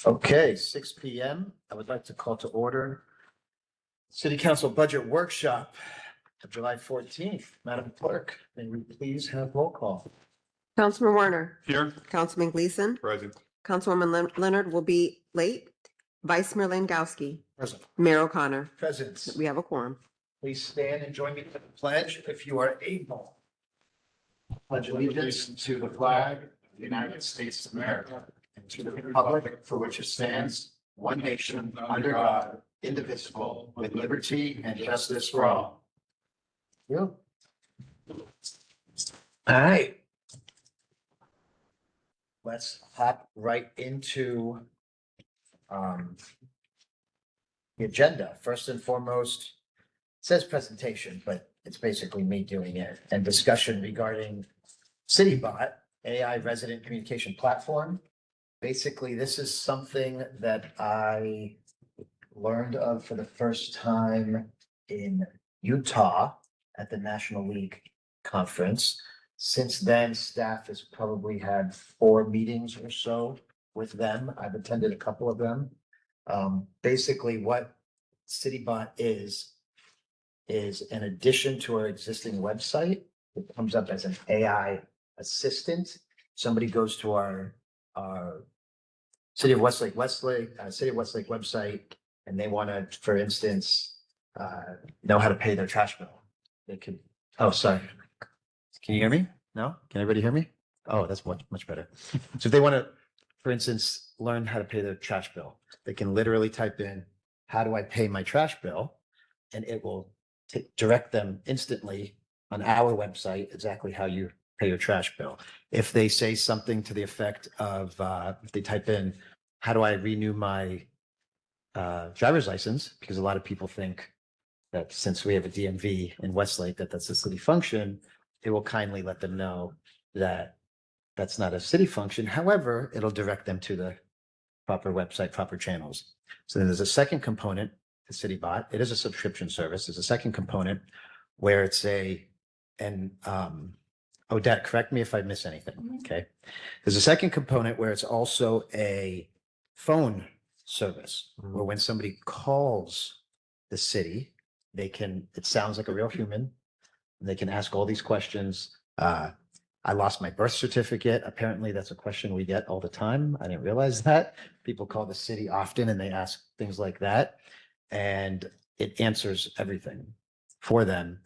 Okay, 6 PM. I would like to call to order City Council Budget Workshop of July 14th. Madam Clerk, may we please have roll call? Councilman Werner, Here. Councilman Gleason, Present. Councilwoman Leonard will be late. Vice Mayor Langowski, Present. Mayor O'Connor. Present. We have a quorum. Please stand and join me for the pledge if you are able. Pledge allegiance to the flag of the United States of America and to the republic for which it stands, one nation, under God, indivisible, with liberty and justice for all. Yeah. All right. Let's hop right into the agenda. First and foremost, it says presentation, but it's basically me doing it, and discussion regarding CityBot, AI resident communication platform. Basically, this is something that I learned of for the first time in Utah at the National League Conference. Since then, staff has probably had 4 meetings or so with them. I've attended a couple of them. Basically, what CityBot is an addition to our existing website. It comes up as an AI assistant. Somebody goes to our City of Westlake website, and they want to, for instance, know how to pay their trash bill. They could, oh, sorry. Can you hear me? No? Can everybody hear me? Oh, that's much better. So if they want to, for instance, learn how to pay their trash bill, they can literally type in, how do I pay my trash bill? And it will direct them instantly on our website exactly how you pay your trash bill. If they say something to the effect of, if they type in, how do I renew my driver's license? Because a lot of people think that since we have a DMV in Westlake, that's a city function, it will kindly let them know that that's not a city function. However, it'll direct them to the proper website, proper channels. So then there's a second component to CityBot. It is a subscription service. There's a second component where it's Odette, correct me if I miss anything. Okay. There's a second component where it's also a phone service where when somebody calls the city, it sounds like a real human. And they can ask all these questions. I lost my birth certificate. Apparently that's a question we get all the time. I didn't realize that. People call the city often and they ask things like that. And it answers everything for them.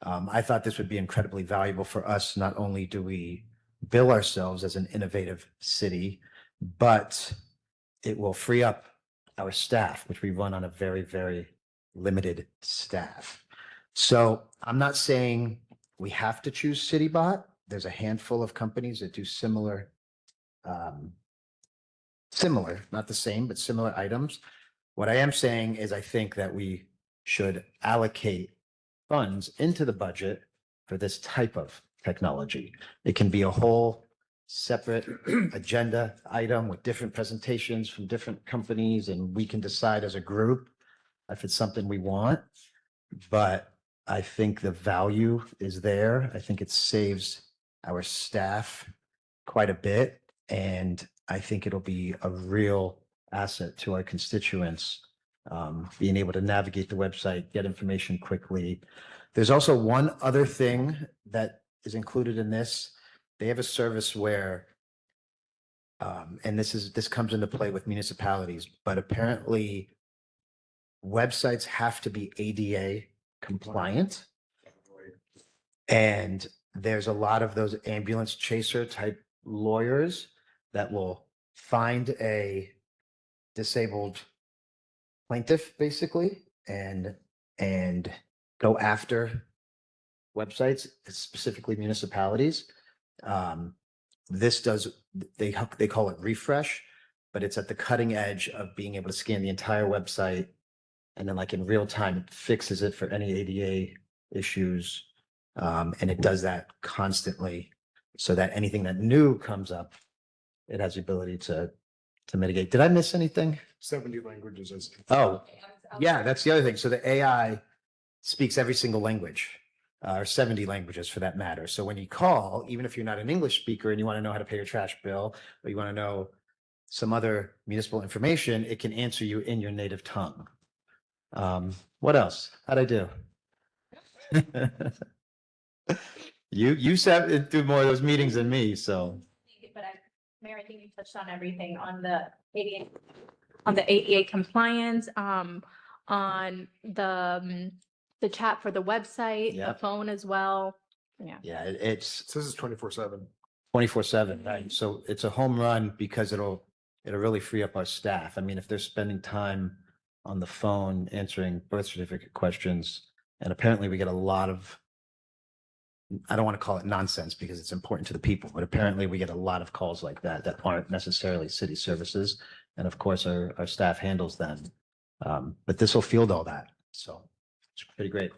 I thought this would be incredibly valuable for us. Not only do we bill ourselves as an innovative city, but it will free up our staff, which we run on a very, very limited staff. So I'm not saying we have to choose CityBot. There's a handful of companies that do similar, not the same, but similar items. What I am saying is I think that we should allocate funds into the budget for this type of technology. It can be a whole separate agenda item with different presentations from different companies, and we can decide as a group if it's something we want. But I think the value is there. I think it saves our staff quite a bit, and I think it'll be a real asset to our constituents, being able to navigate the website, get information quickly. There's also one other thing that is included in this. They have a service where, and this comes into play with municipalities, but apparently websites have to be ADA compliant. And there's a lot of those ambulance chaser type lawyers that will find a disabled plaintiff basically and go after websites, specifically municipalities. They call it refresh, but it's at the cutting edge of being able to scan the entire website. And then like in real time, it fixes it for any ADA issues. And it does that constantly so that anything that new comes up, it has the ability to mitigate. Did I miss anything? 70 languages. Oh, yeah, that's the other thing. So the AI speaks every single language, or 70 languages for that matter. So when you call, even if you're not an English speaker and you want to know how to pay your trash bill, or you want to know some other municipal information, it can answer you in your native tongue. What else? How'd I do? You sat through more of those meetings than me, so. But Mayor, I think you touched on everything on the ADA compliance, on the chat for the website, the Yep. phone as well. Yeah. Yeah, it's This is 24/7. 24/7, right? So it's a home run because it'll really free up our staff. I mean, if they're spending time on the phone answering birth certificate questions, and apparently we get a lot of, I don't want to call it nonsense because it's important to the people, but apparently we get a lot of calls like that that aren't necessarily city services. And of course, our staff handles them. But this will field all that. So it's pretty great.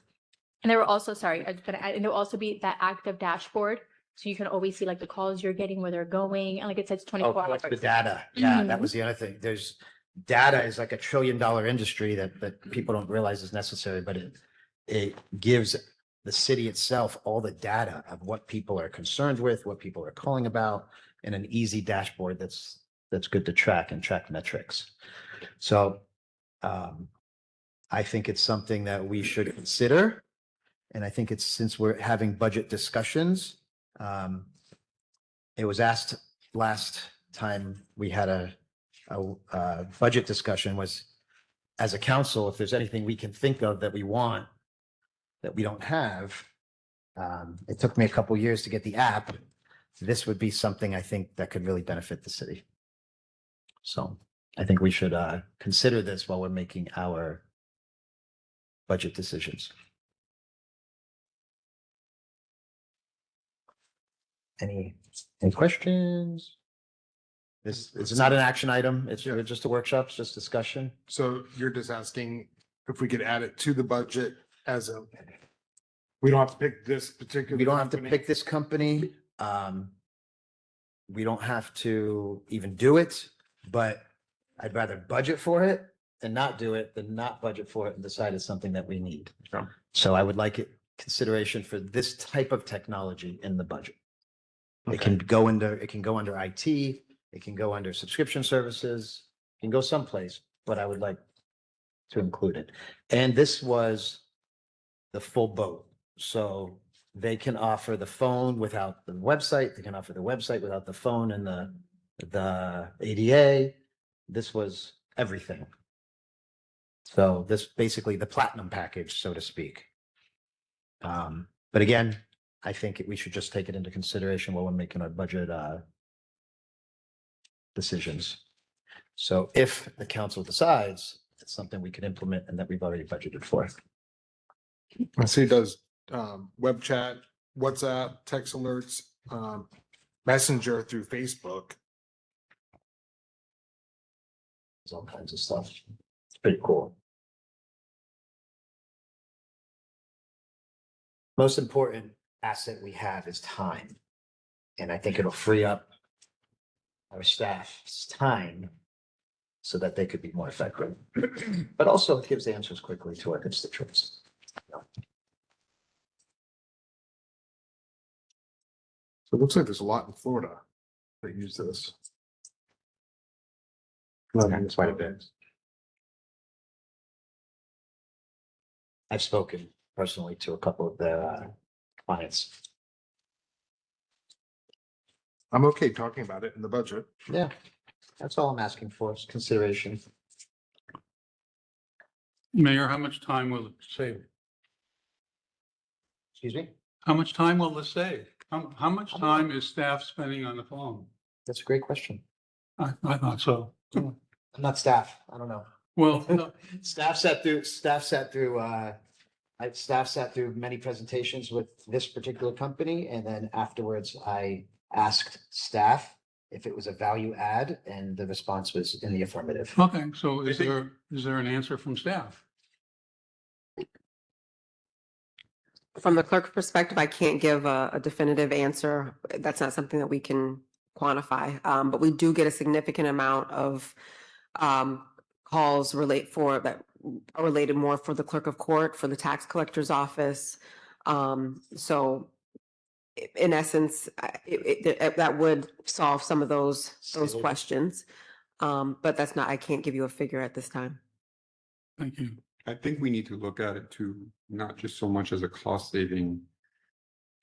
And there will also, sorry, I was gonna add, and there will also be that active dashboard. So you can always see like the calls you're getting, where they're going. And like it says 24 hours. The data. Yeah, that Mhm. was the other thing. There's data is like $1 trillion industry that people don't realize is necessary, but it gives the city itself all the data of what people are concerned with, what people are calling about, in an easy dashboard that's good to track and track metrics. So I think it's something that we should consider. And I think it's, since we're having budget discussions, it was asked last time we had a budget discussion, was, as a council, if there's anything we can think of that we want that we don't have. It took me a couple years to get the app. This would be something I think that could really benefit the city. So I think we should consider this while we're making our budget decisions. Any questions? This is not an action item. It's just a workshop, it's just discussion. So you're just asking if we could add it to the budget as a, we don't have to pick this particular. We don't have to company? pick this company. We don't have to even do it, but I'd rather budget for it and not do it than not budget for it and decide it's something that we need. Sure. So I would like it consideration for this type of technology in the budget. It can go under IT, it can go under subscription services, it can go someplace, but I would like to include it. And this was the full boat. So they can offer the phone without the website, they can offer the website without the phone and the ADA. This was everything. So this basically the platinum package, so to speak. But again, I think we should just take it into consideration while we're making our budget decisions. So if the council decides it's something we could implement and that we've already budgeted for. I see it does web chat, WhatsApp, text alerts, messenger through Facebook. There's all kinds of stuff. It's pretty cool. Most important asset we have is time. And I think it'll free up our staff's time so that they could be more effective. But also it gives answers quickly to our constituents. So it looks like there's a lot in Florida that use this. Quite a bit. I've spoken personally to a couple of their clients. I'm okay talking about it in the budget. Yeah, that's all I'm asking for is consideration. Mayor, how much time will it save? Excuse me? How much time will this save? How much time is staff spending on the phone? That's a great question. I thought so. I'm not staff. I don't know. Well, no, Staff sat through many presentations with this particular company, and then afterwards I asked staff if it was a value add, and the response was in the affirmative. okay, so is there an answer from staff? From the clerk's perspective, I can't give a definitive answer. That's not something that we can quantify. But we do get a significant amount of calls that are related more for the clerk of court, for the tax collector's office. So in essence, that would solve some of those questions. But that's not, I can't give you a figure at this time. Thank you. I think we need to look at it too, not just so much as a cost saving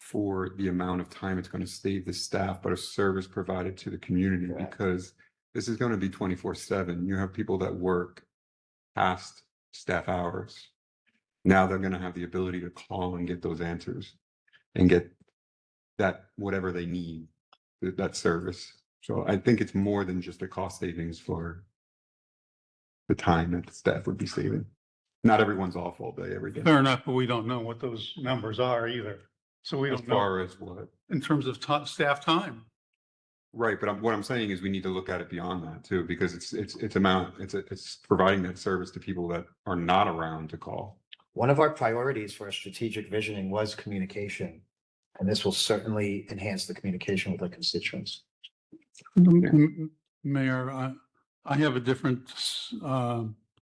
for the amount of time it's going to save the staff, but a service provided to the community, Correct. because this is going to be 24/7. You have people that work past staff hours. Now they're going to have the ability to call and get those answers and get that, whatever they need, that service. So I think it's more than just a cost savings for the time that the staff would be saving. Not everyone's off all day, every day. Fair enough, but we don't know what those numbers are either. So we As don't know far as what? in terms of staff time. Right, but what I'm saying is we need to look at it beyond that too, because it's providing that service to people that are not around to call. One of our priorities for our strategic visioning was communication. And this will certainly enhance the communication with our constituents. Mayor, I have a different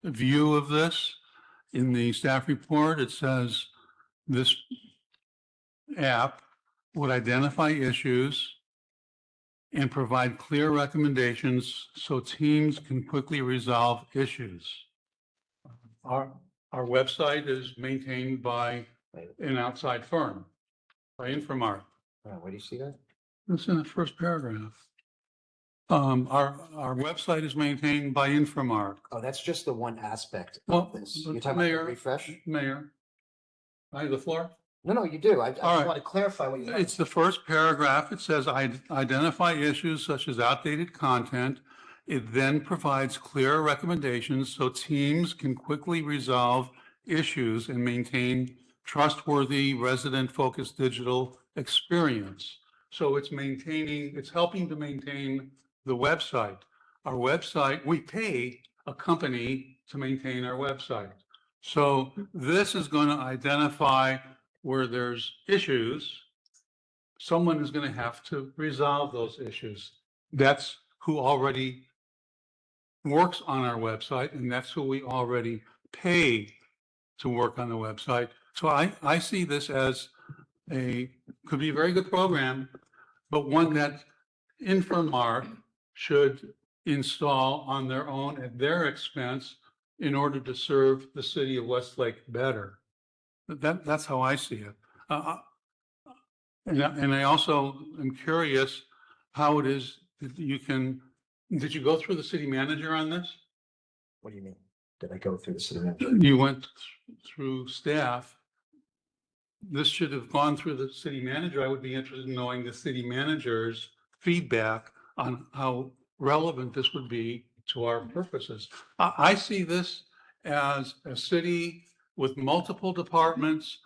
view of this. In the staff report, it says this app would identify issues and provide clear recommendations so teams can quickly resolve issues. Our website is maintained by an outside firm, by Infomart. Where do you see that? It's in the first paragraph. Our website is maintained by Infomart. Oh, that's just the one aspect Well, of this. but You're talking Mayor- about the refresh? Mayor, I have the floor. No, you do. I All just right. want to clarify what you meant. It's the first paragraph. It says, identify issues such as outdated content. It then provides clear recommendations so teams can quickly resolve issues and maintain trustworthy, resident-focused digital experience. So it's helping to maintain the website. Our website, we pay a company to maintain our website. So this is going to identify where there's issues. Someone is going to have to resolve those issues. That's who already works on our website, and that's who we already pay to work on the website. So I see this as could be a very good program, but one that Infomart should install on their own at their expense in order to serve the city of Westlake better. That's how I see it. And I also am curious how it is that did you go through the city manager on this? What do you mean? Did I go through the city manager? You went through staff. This should have gone through the city manager. I would be interested in knowing the city manager's feedback on how relevant this would be to our purposes. I see this as a city with multiple departments,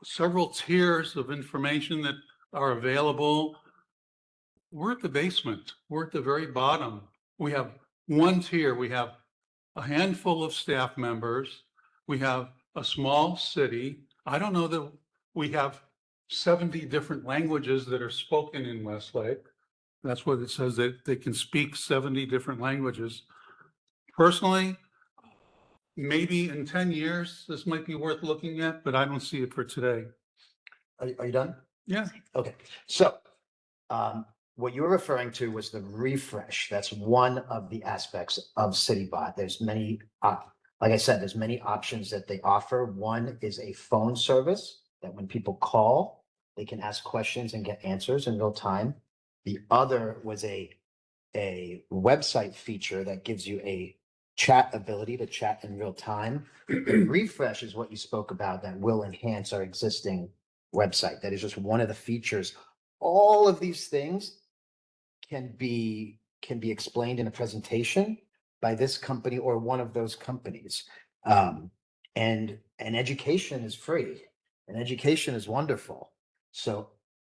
several tiers of information that are available. We're at the basement. We're at the very bottom. We have one tier. We have a handful of staff members. We have a small city. I don't know that we have 70 different languages that are spoken in Westlake. That's what it says, that they can speak 70 different languages. Personally, maybe in 10 years, this might be worth looking at, but I don't see it for today. Are you done? Yeah. Okay, so what you were referring to was the refresh. That's one of the aspects of CityBot. There's many, like I said, there's many options that they offer. One is a phone service that when people call, they can ask questions and get answers in real time. The other was a website feature that gives you a chat ability to chat in real time. The refresh is what you spoke about that will enhance our existing website. That is just one of the features. All of these things can be explained in a presentation by this company or one of those companies. And education is free and education is wonderful. So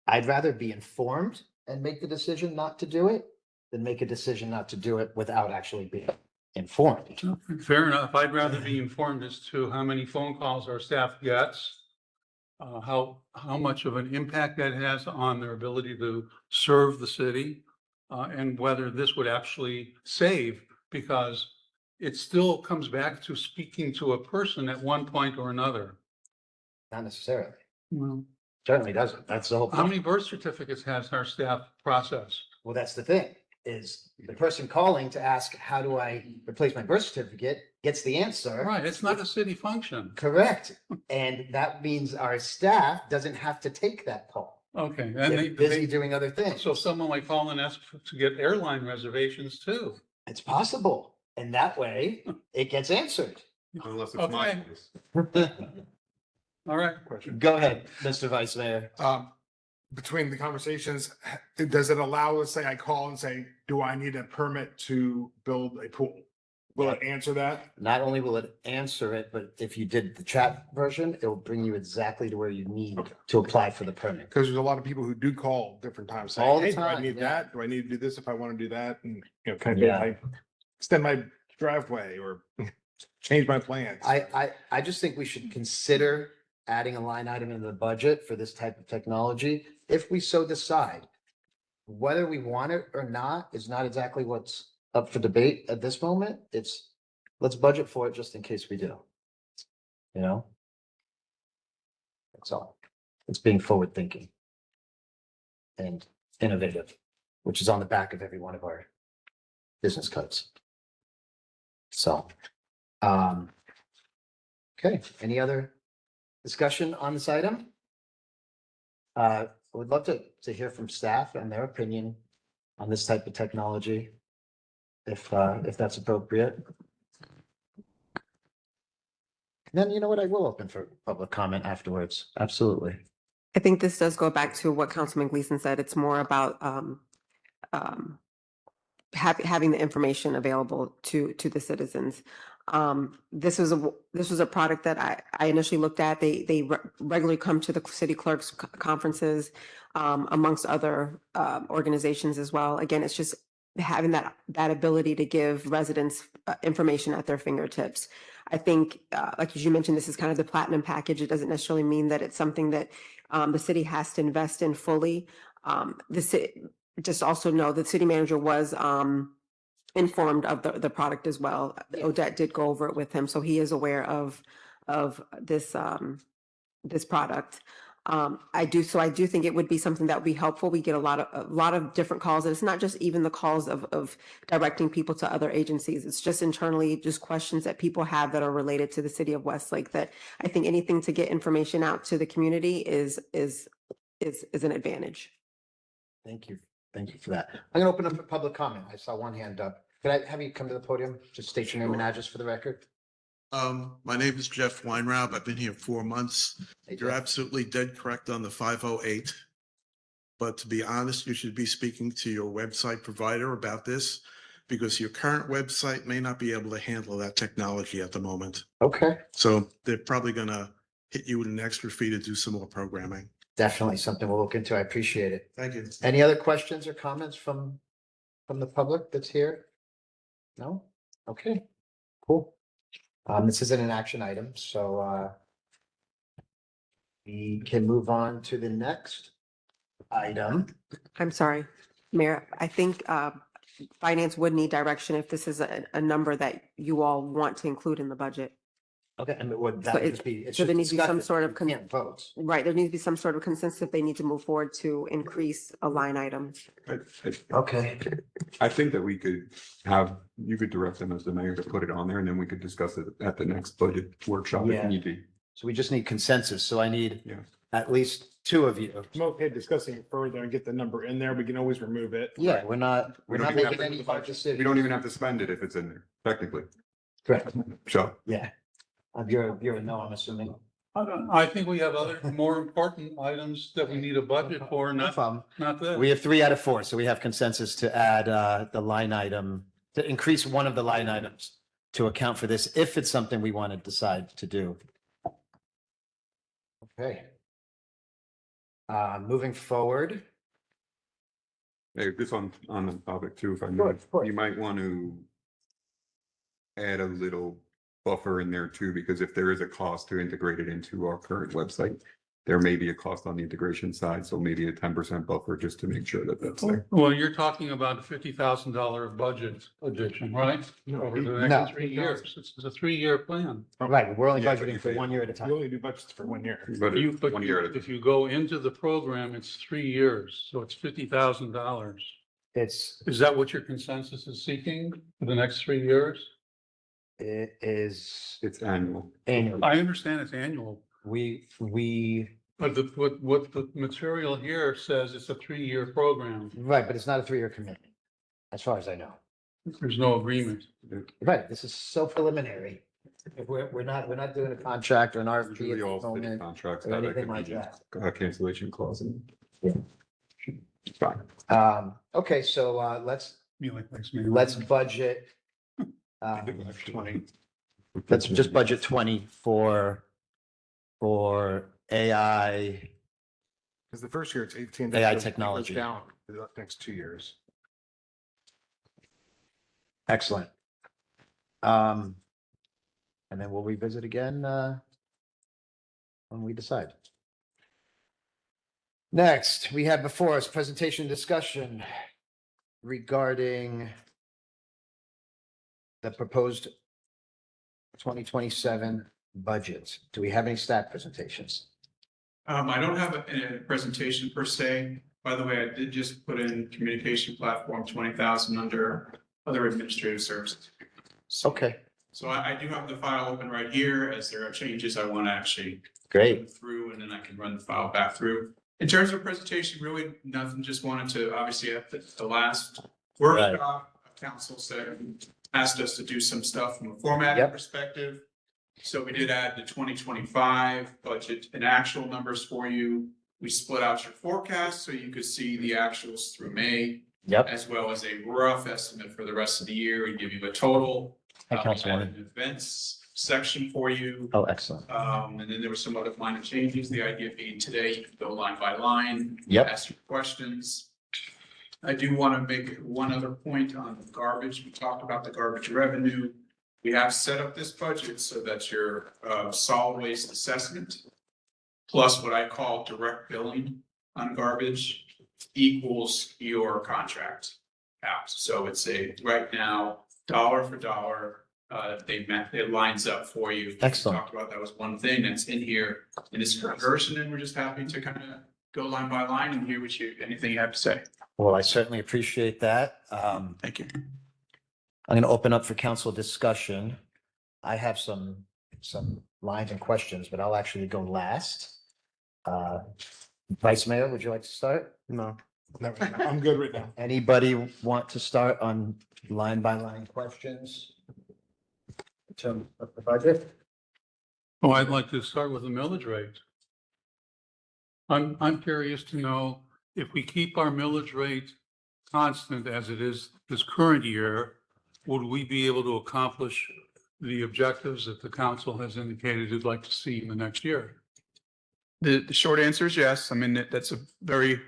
I'd rather be informed and make the decision not to do it than make a decision not to do it without actually being informed. Fair enough. I'd rather be informed as to how many phone calls our staff gets, how much of an impact that has on their ability to serve the city, and whether this would actually save, because it still comes back to speaking to a person at one point or another. Not necessarily. Well, Certainly doesn't. That's the whole how point. many birth certificates has our staff processed? Well, that's the thing. is the person calling to ask, how do I replace my birth certificate, gets the answer. Right, it's not a city function. Correct. And that means our staff doesn't have to take that call. Okay, and They're they, busy doing other things. so someone might call and ask to get airline reservations too. It's possible. And that way it gets answered. Unless it's my Okay. case. All right. Go ahead, Mr. Vice Mayor. Between the conversations, does it allow, let's say I call and say, do I need a permit to build a pool? Will it answer that? Not only will it answer it, but if you did the chat version, it will bring you exactly to where you need to apply for the permit. Because there's a lot of people who do call different times All saying, the hey, do I time, need yeah. that? Do I need to do this if I want to do that? And, kind Yeah. of extend my driveway or change my plans. I just think we should consider adding a line item in the budget for this type of technology, if we so decide. Whether we want it or not is not exactly what's up for debate at this moment. It's, let's budget for it just in case we do. You know? That's all. It's being forward thinking. And innovative, which is on the back of every one of our business codes. So, okay, any other discussion on this item? I would love to hear from staff and their opinion on this type of technology, if that's appropriate. Then, you know what, I will open for public comment afterwards. Absolutely. I think this does go back to what Councilman Gleason said. It's more about having the information available to the citizens. This was a product that I initially looked at. They regularly come to the city clerk's conferences, amongst other organizations as well. Again, it's just having that ability to give residents information at their fingertips. I think, like as you mentioned, this is kind of the platinum package. It doesn't necessarily mean that it's something that the city has to invest in fully. Just also know the city manager was informed of the product as well. Odette did go over it with him, so he is aware of this this product. I do think it would be something that would be helpful. We get a lot of different calls, and it's not just even the calls of directing people to other agencies. It's just internally, just questions that people have that are related to the city of Westlake. That I think anything to get information out to the community is an advantage. Thank you. Thank you for that. I'm gonna open up for public comment. I saw one hand up. Could I have you come to the podium? Just state your name and address for the record. My name is Jeff Weinraub. I've been here 4 months. Hey, You're Jeff. absolutely dead correct on the 508. But to be honest, you should be speaking to your website provider about this because your current website may not be able to handle that technology at the moment. Okay, So they're probably gonna hit you with an extra fee to do some more programming. definitely something we'll look into. I appreciate it. Thank you. Any other questions or comments from the public that's here? No? Okay, cool. This isn't an action item, so we can move on to the next item. I'm sorry, Mayor. I think finance would need direction if this is a number that you all want to include in the budget. Okay, and would So that it- just be? it's so there just needs to be some discussion. sort of We con- can't vote. Right, there needs to be some sort of consensus if they need to move forward to increase a line item. Okay, I think that we could you could direct them as the mayor to put it on there and then we could discuss it at the next budget workshop Yeah. if need be. so we just need consensus. So I need Yeah. at least two of you. I'm okay discussing it further and get the number in there. We can always remove it. Yeah, we're not We don't even have making to- any hard decisions. We don't even have to spend it if it's in there, technically. Correct. So, Yeah. You're a no, I'm assuming. I think we have other more important items that we need a budget for, No not problem. this. We have 3 out of 4, so we have consensus to add the line item, to increase one of the line items to account for this, if it's something we want to decide to do. Okay. Moving forward. hey, this on the topic too, if I Sure, may, of course. you might want to add a little buffer in there too, because if there is a cost to integrate it into our current website, there may be a cost on the integration side, so maybe a 10% buffer just to make sure that that's there. Well, you're talking about a $50,000 budget addition, right? Over the No. next 3 years. It's a 3-year plan. Right, we're only Yeah, but budgeting if for they- 1 year at a You time. only do budgets for 1 year. But But 1 year at a if you go into the program, it's 3 years, so it's $50,000. It's, Is that what your consensus is seeking for the next 3 years? it is It's annual. annual. I understand it's annual, We, but what the material here says it's a 3-year program. right, but it's not a 3-year commitment, as far as I know. There's no agreement. Right, this is so preliminary. If we're not doing a contract or an RFP at Usually the all city moment. contracts or have anything like a cancellation clause in Yeah. it. Fine. Okay, so, You like this, man? let's budget. 20. Let's just budget 20 for AI. Because the first year it's 18. AI it goes technology. Down the next 2 years. Excellent. And then we'll revisit again, when we decide. Next, we have before us presentation discussion regarding the proposed 2027 budget. Do we have any staff presentations? I don't have a presentation per se. By the way, I did just put in communication platform 20,000 under other administrative services. Okay, So I do have the file open right here. As there are changes, I want to actually great. go through and then I can run the file back through. In terms of presentation, really nothing, just wanted to, obviously at the last workshop, council said, asked us to do some stuff from a formatting Yep. perspective. So we did add the 2025 budget and actual numbers for you. We split out your forecast so you could see the actuals through May, Yep. as well as a rough estimate for the rest of the year and give you a total. Hey, We Councilwoman. added an events section for you. Oh, excellent. And then there were some other minor changes. The idea being today, you can go line by line. Yep. Ask your questions. I do want to make one other point on garbage. We talked about the garbage revenue. We have set up this budget so that your solid waste assessment plus what I call direct billing on garbage equals your contract out. So it's right now, dollar for dollar, it lines up for you. Excellent. We talked about that was one thing that's in here in this current version, and we're just happy to kind of go line by line and hear anything you have to say. Well, I certainly appreciate that. Thank you. I'm going to open up for council discussion. I have some lines and questions, but I'll actually go last. Vice Mayor, would you like to start? No, not right now. I'm good right now. Anybody want to start on line by line questions? In terms of the budget? Oh, I'd like to start with the millage rate. I'm curious to know if we keep our millage rate constant as it is this current year, would we be able to accomplish the objectives that the council has indicated it'd like to see in the next year? The short answer is yes. I mean, that's a very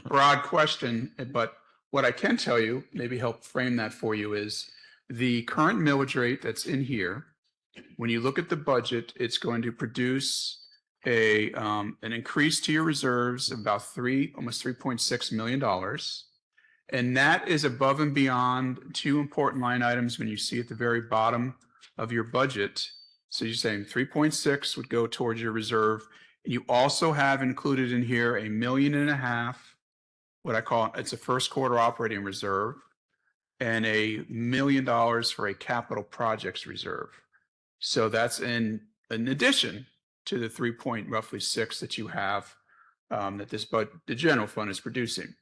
broad question, but what I can tell you, maybe help frame that for you, is the current millage rate that's in here. When you look at the budget, it's going to produce an increase to your reserves of about almost $3.6 million. And that is above and beyond two important line items when you see at the very bottom of your budget. So you're saying 3.6 would go towards your reserve. You also have included in here $1.5 million, what I call, it's a first quarter operating reserve, and $1 million for a capital projects reserve. So that's in addition to the roughly 3.6 that you have that the general fund is producing.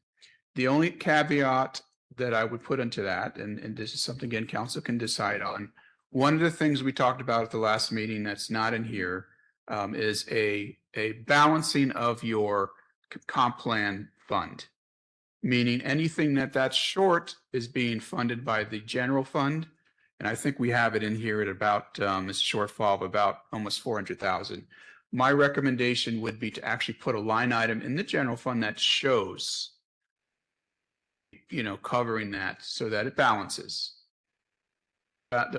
The only caveat that I would put into that, and this is something, again, council can decide on. One of the things we talked about at the last meeting that's not in here is a balancing of your comp plan fund, meaning anything that's short is being funded by the general fund. And I think we have it in here at about it's a shortfall of about almost 400,000. My recommendation would be to actually put a line item in the general fund that shows, covering that so that it balances.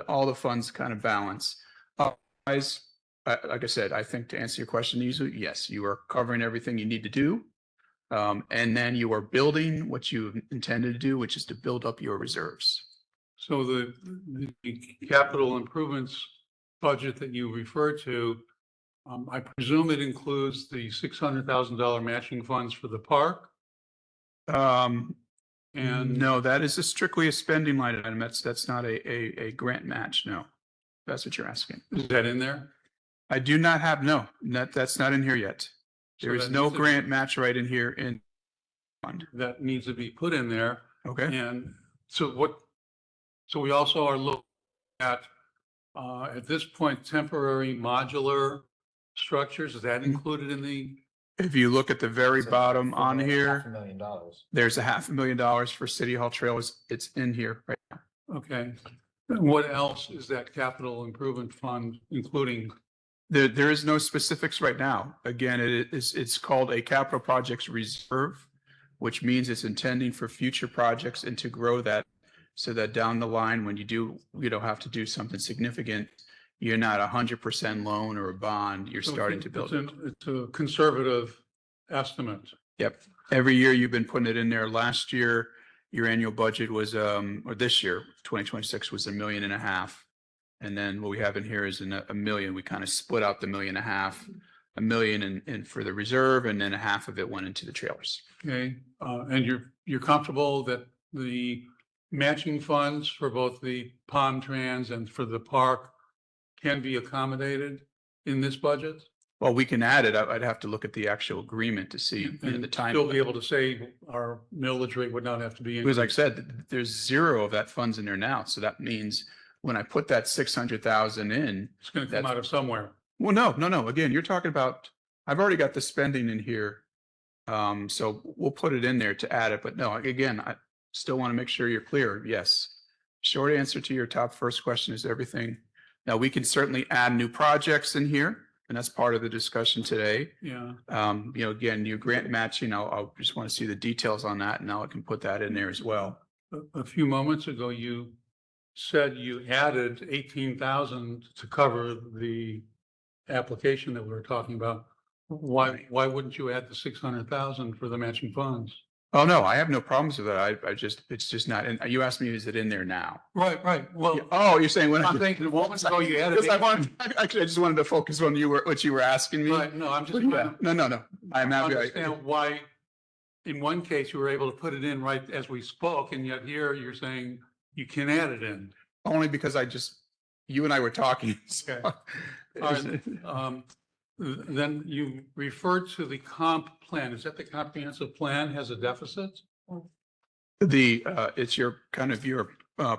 All the funds kind of balance. Otherwise, like I said, I think to answer your question, yes, you are covering everything you need to do. And then you are building what you intended to do, which is to build up your reserves. So the capital improvements budget that you referred to, I presume it includes the $600,000 matching funds for the park? And No, that is strictly a spending line item. That's not a grant match. No, that's what you're asking. is that in there? I do not have, no, that's not in here yet. So There is that no needs to be- grant match right in here in fund. That needs to be put in there. Okay, And so we also are looking at this point, temporary modular structures. Is that included in the? if you look at the very It's a- bottom for on $500,000. here, there's $500,000 for City Hall trails. It's in here, right? Okay. What else is that capital improvement fund, including? There is no specifics right now. Again, it's called a capital projects reserve, which means it's intending for future projects and to grow that so that down the line, when you have to do something significant, you're not 100% loan or a bond, you're starting to build it. It's a conservative estimate. Yep. Every year you've been putting it in there. Last year, your annual budget was, or this year, 2026 was $1.5 million. And then what we have in here is $1 million. We kind of split out the $1.5 million, $1 million in for the reserve, and then half of it went into the trailers. Okay, and you're comfortable that the matching funds for both the Palm Trans and for the park can be accommodated in this budget? Well, we can add it. I'd have to look at the actual agreement to see And the time. still be able to say our millage rate would not have to be. Because like I increased. said, there's zero of that funds in there now. So that means when I put that 600,000 in, It's gonna come out of somewhere. well, no. Again, you're talking about, I've already got the spending in here. So we'll put it in there to add it, but no, again, I still want to make sure you're clear. Yes. Short answer to your top first question is everything. Now we can certainly add new projects in here, and that's part of the discussion today. Yeah, Again, your grant matching, I'll just want to see the details on that, and now I can put that in there as well. a few moments ago, you said you added 18,000 to cover the application that we were talking about. Why wouldn't you add the 600,000 for the matching funds? Oh, no, I have no problems with that. It's just not, and you asked me, is it in there now? Right. Well, Oh, you're saying when I'm thinking moments ago you added. Because actually, I just wanted to focus on what you were asking me. Right, no, I'm just. Yeah, no. I'm I happy. understand why, in one case, you were able to put it in right as we spoke, and yet here you're saying you can add it in. Only because you and I were talking. Okay. All right, then you referred to the comp plan. Is that the comprehensive plan has a deficit? It's your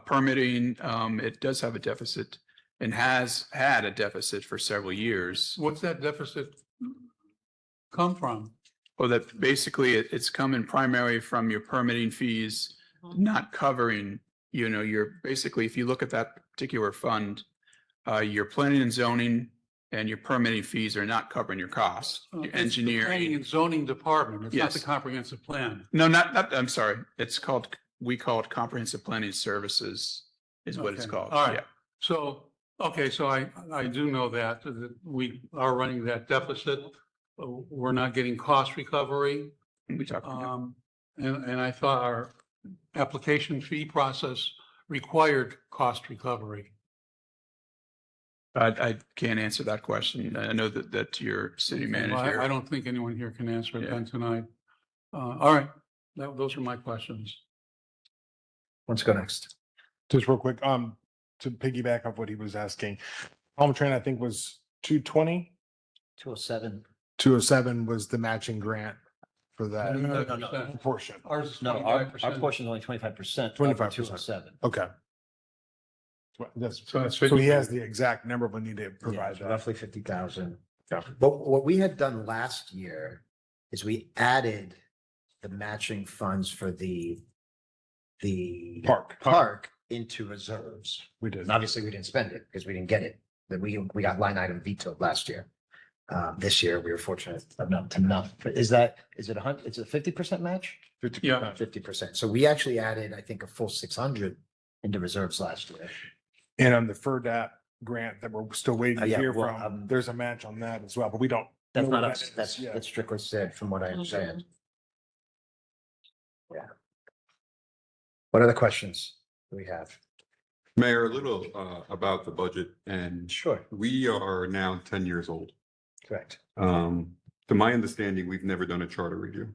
permitting, it does have a deficit and has had a deficit for several years. What's that deficit come from? Well, that basically it's coming primarily from your permitting fees, not covering, your basically, if you look at that particular fund, your planning and zoning and your permitting fees are not covering your costs, your It's the Planning engineering. and zoning department. It's not the Yes. comprehensive plan. No, I'm sorry. We call it comprehensive planning services is what it's Okay. called. All right. Yeah. So, so I do know that we are running that deficit. We're not getting cost recovery. We talked about And I thought our application fee process required cost recovery. I can't answer that question. I know that your city Well, manager. I don't think anyone here can answer it Yeah. then tonight. All right, those are my questions. Let's go next. Just real quick, to piggyback off what he was asking, Palm Train, I think was 220, 207. 207 was the matching grant for that No. portion. Ours is No, our 25%. portion is only 25%. 25%. 207. Okay. That's, So that's so he 50. has the exact number we need to Yeah, provide it's that. roughly 50,000. Yeah. But what we had done last year is we added the matching funds for the park into reserves. We did. And obviously we didn't spend it because we didn't get it. That we got line item vetoed last year. This year we were fortunate enough to not, but is it it's a 50% match? Yeah. 50%. So we actually added, I think, a full 600 into reserves last year. And on the FERDAP grant that we're still waiting to Yeah, hear well, from, there's a match on that as well, but we don't. That's know not what us. that is That's yet. strictly said from what I understand. Yeah. What other questions do we have? Mayor, a little about the budget, and Sure, we are now 10 years old. correct. To my understanding, we've never done a charter review.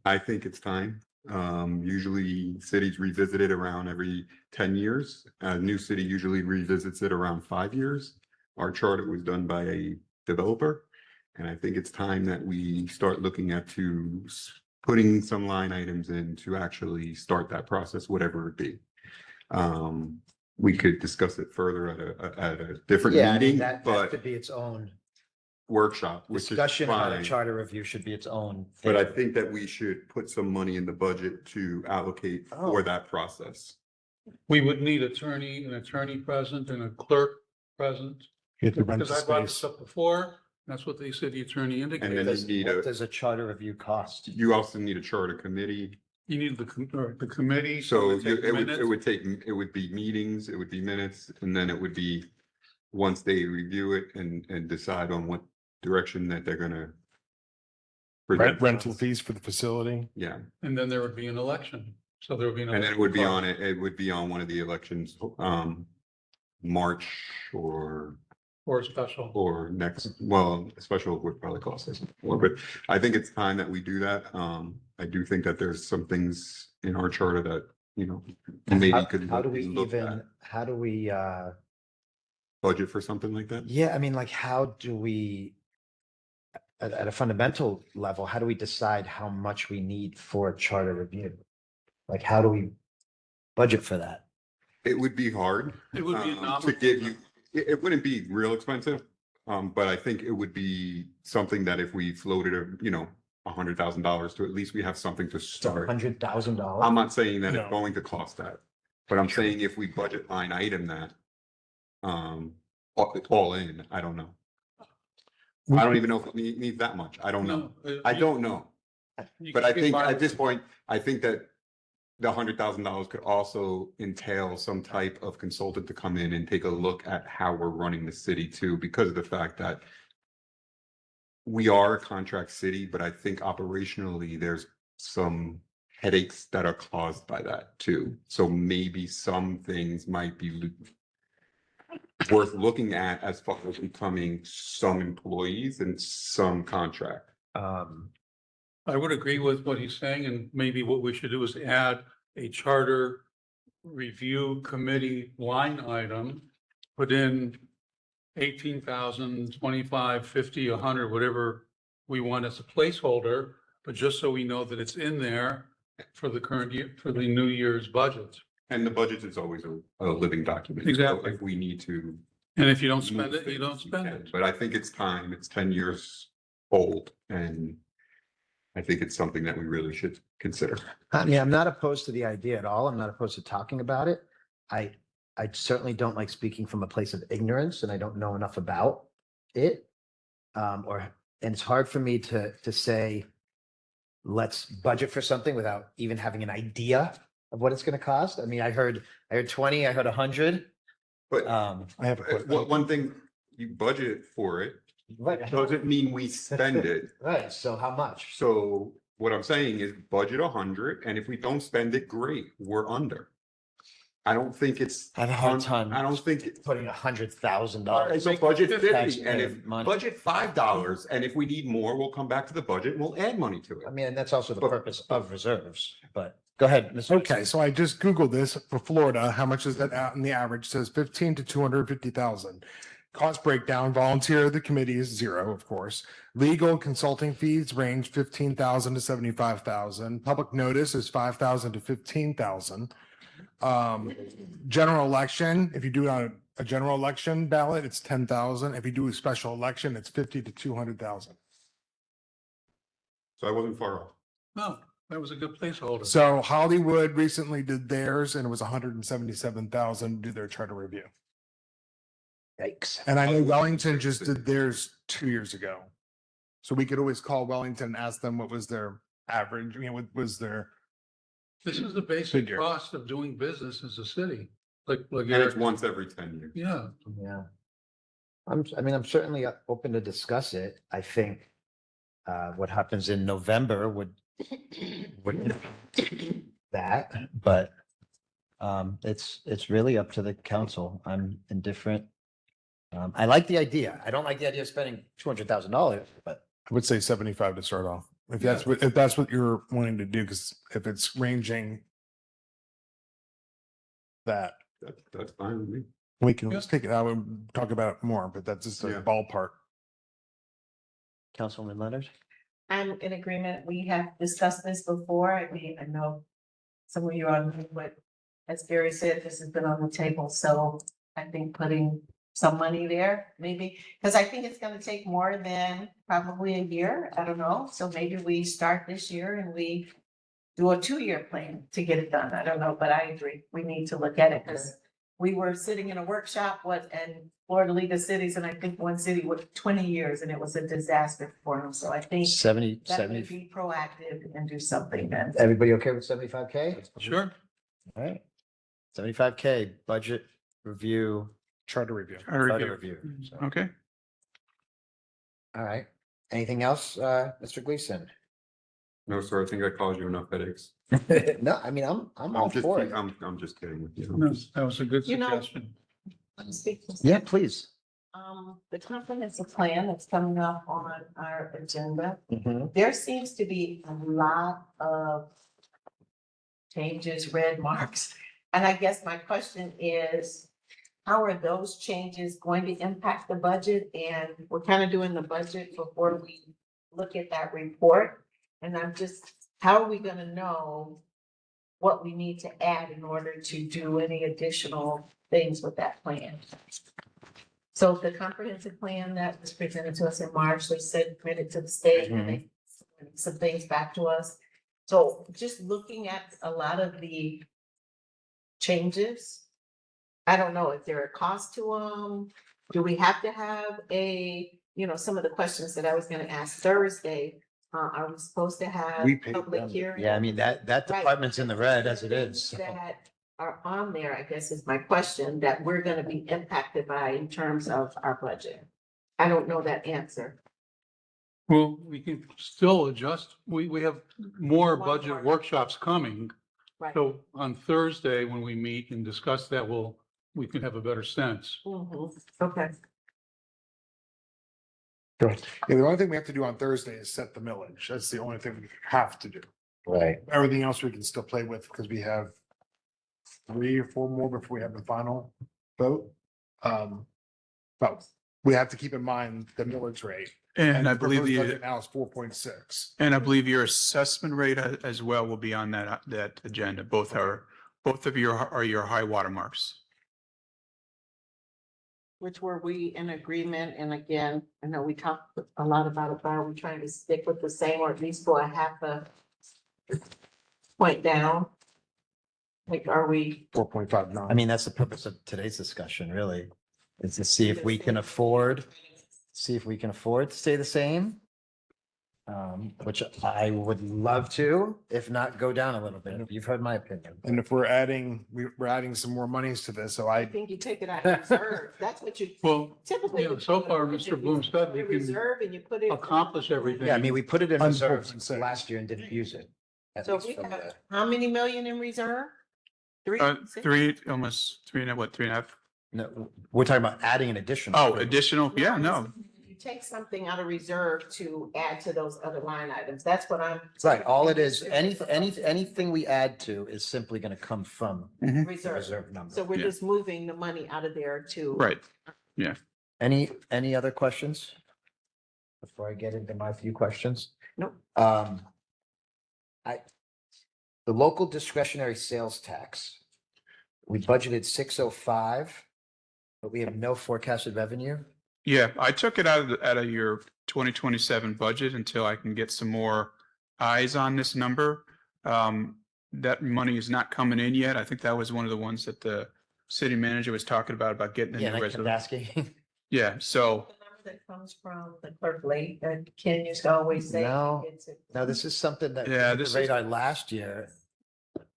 I think it's time Usually cities revisit it around every 10 years. A new city usually revisits it around 5 years. Our charter was done by a developer. And I think it's time that we start looking at putting some line items in to actually start that process, whatever it be. We could discuss it further at a different Yeah, I mean, meeting, that but could be its own workshop, which is discussion about a fine. charter review should be its own But I thing. think that we should put some money in the budget to allocate Oh. for that process. We would need an attorney present and a clerk present. You have to rent Because the I brought this space. up before, that's what they said the attorney And indicated. then you need What does a charter review cost? you also need a charter committee. You need the committee. So to take minutes. it would be meetings, it would be minutes, and then it would be, once they review it and decide on what direction that they're gonna. present. Rental fees for the facility. Yeah, And then there would be an election. So there would be an. and then it would be on election it would be on one of the elections, March or special. or next, well, a special would probably cost us more, but I think it's time that we do that. I do think that there's some things in our charter that, maybe could. How do we look even, at. how do we, Budget for something like that? yeah, I mean, like, how do we, at a fundamental level, how do we decide how much we need for a charter review? Like, how do we budget for that? It would be hard. It would be a To nominal. give you, it wouldn't be real expensive. But I think it would be something that if we floated $100,000 to, at least we have something to start. $100,000? I'm not saying that it's No. going to cost that, but I'm saying if we budget line item that. All in, I don't know. I don't even know if it needs that much. I don't know. No, I don't know. you But could I get think by at with this it. point, I think that the $100,000 could also entail some type of consultant to come in and take a look at how we're running the city too, because of the fact that we are a contract city, but I think operationally there's some headaches that are caused by that too. So maybe some things might be worth looking at as far as becoming some employees and some contract. I would agree with what he's saying, and maybe what we should do is add a charter review committee line item, put in 18,000, 25, 50, 100, whatever we want as a placeholder, but just so we know that it's in there for the current year, for the new year's budget. And the budget is always a living document. So Exactly. if we need to. And if you don't spend move it, you don't things, we spend can. it. But I think it's time, it's 10 years old, and I think it's something that we really should consider. I mean, I'm not opposed to the idea at all. I'm not opposed to talking about it. I certainly don't like speaking from a place of ignorance, and I don't know enough about it. And it's hard for me to say, let's budget for something without even having an idea of what it's going to cost. I mean, I heard 20, I heard 100. But I have a one thing, you budget for it, Right. doesn't mean we spend it. Right. So how much? So what I'm saying is budget 100, and if we don't spend it, great, we're under. I don't think it's. I have a hard time I don't think. putting $100,000. All right, so budget 50, and Taxpayer if money. budget $5, and if we need more, we'll come back to the budget and we'll add money to I it. mean, and that's also the But- purpose of reserves, but go ahead. Mr. Okay, so I just Googled this for Florida. How much is that out in the average? Says 15 to 250,000. Cost breakdown, volunteer of the committee is zero, of course. Legal consulting fees range 15,000 to 75,000. Public notice is 5,000 to 15,000. General election, if you do it on a general election ballot, it's 10,000. If you do a special election, it's 50 to 200,000. So I wasn't far off. No, that was a good placeholder. So Hollywood recently did theirs and it was 177,000 to do their charter review. Yikes. And I know Wellington just did theirs 2 years ago. So we could always call Wellington and ask them what was their average, what was their, This is the basic Figure. cost of doing business as a city, like And Eric. it's once every 10 years. Yeah, Yeah. I'm certainly open to discuss it. I think what happens in November would that, but it's really up to the council. I'm indifferent. I like the idea. I don't like the idea of spending $200,000, but I would say 75 to start off. If that's what you're wanting to do, because if it's ranging that, That's fine with me. we can Yeah. let's take it out and talk about it more, but that's just a Yeah. ballpark. Councilwoman Leonard? I'm in agreement. We have discussed this before. I mean, I know some of you are, but as Gary said, this has been on the table, so I think putting some money there, maybe, because I think it's gonna take more than probably a year. I don't know. So maybe we start this year and we do a 2-year plan to get it done. I don't know, but I agree. We need to look at it because we were sitting in a workshop, and Florida League of Cities, and I think one city with 20 years, and it was a disaster for them. So I think 70, that 70. would be proactive and do something then. Everybody okay with 75K? Sure. All right. 75K budget review, Charter review. charter review. So, Okay. all right. Anything else, Mr. Gleason? No, sir, I think I caused you enough headaches. No, I mean, I'm all just, for it. I'm just kidding with you. No, that was a good You know- suggestion. Let me speak to Yeah, please. the comprehensive plan that's coming up on our agenda. Mhm. There seems to be a lot of changes, red marks. And I guess my question is, how are those changes going to impact the budget? And we're kind of doing the budget before we look at that report. And how are we gonna know what we need to add in order to do any additional things with that plan? So the comprehensive plan that was presented to us in March, they said, committed to the state, and they submitted some things back to us. So just looking at a lot of the changes, I don't know if there are costs to them. Do we have to have some of the questions that I was gonna ask Thursday, are we supposed to have We paid public them. hearing? Yeah, I mean, that Right. department's in the red as it is. so. That are on there, I guess is my question, that we're gonna be impacted by in terms of our budget. I don't know that answer. Well, we can still adjust. We have more One budget more. workshops coming. Right. So on Thursday, when we meet and discuss that, we can have a better sense. Okay. Yeah, the only thing we have to do on Thursday is set the millage. That's the only thing we have to do. Right. Everything else we can still play with because we have 3 or 4 more before we have the final vote. But we have to keep in mind the millage rate. And I the believe proposed the, budget now is 4.6. and I believe your assessment rate as well will be on that agenda. Both of your are your high water marks. Which were we in agreement? And again, I know we talked a lot about it, but are we trying to stick with the same or at least go a half a point down? Like, are we? 4.59. I mean, that's the purpose of today's discussion, really, is to see if we can afford to stay the same. Which I would love to, if not go down a little bit. You've heard my opinion. And if we're adding some more monies to this, so I I, think you take it out of reserve. That's what you Well, typically. yeah, would so do. far, If Mr. you Bloom said put we it can reserve and you put it. accomplish everything. Yeah, I mean, we put it in Under reserves 4.6. last year and didn't use it. at So least we from have, the- how many million in reserve? 3? 3, almost 3 and what, 3.5? No, we're talking about adding an additional. Oh, additional, yeah, no. You take something out of reserve to add to those other line items. That's what I'm. Right, all it is, anything we add to is simply gonna come from the Reserve. reserve number. So we're Yeah. just moving the money out of there to. Right. Any other questions? Before I get into my few questions? Nope. The local discretionary sales tax. We budgeted 605, but we have no forecasted revenue. Yeah, I took it out of your 2027 budget until I can get some more eyes on this number. That money is not coming in yet. I think that was one of the ones that the city manager was talking about getting a Yeah, new and I kept resolution. asking. Yeah, so The number that comes from the clerk late, and Ken used to always say. No, it's a- No, this is something that. Yeah, hit this the is- radar last year.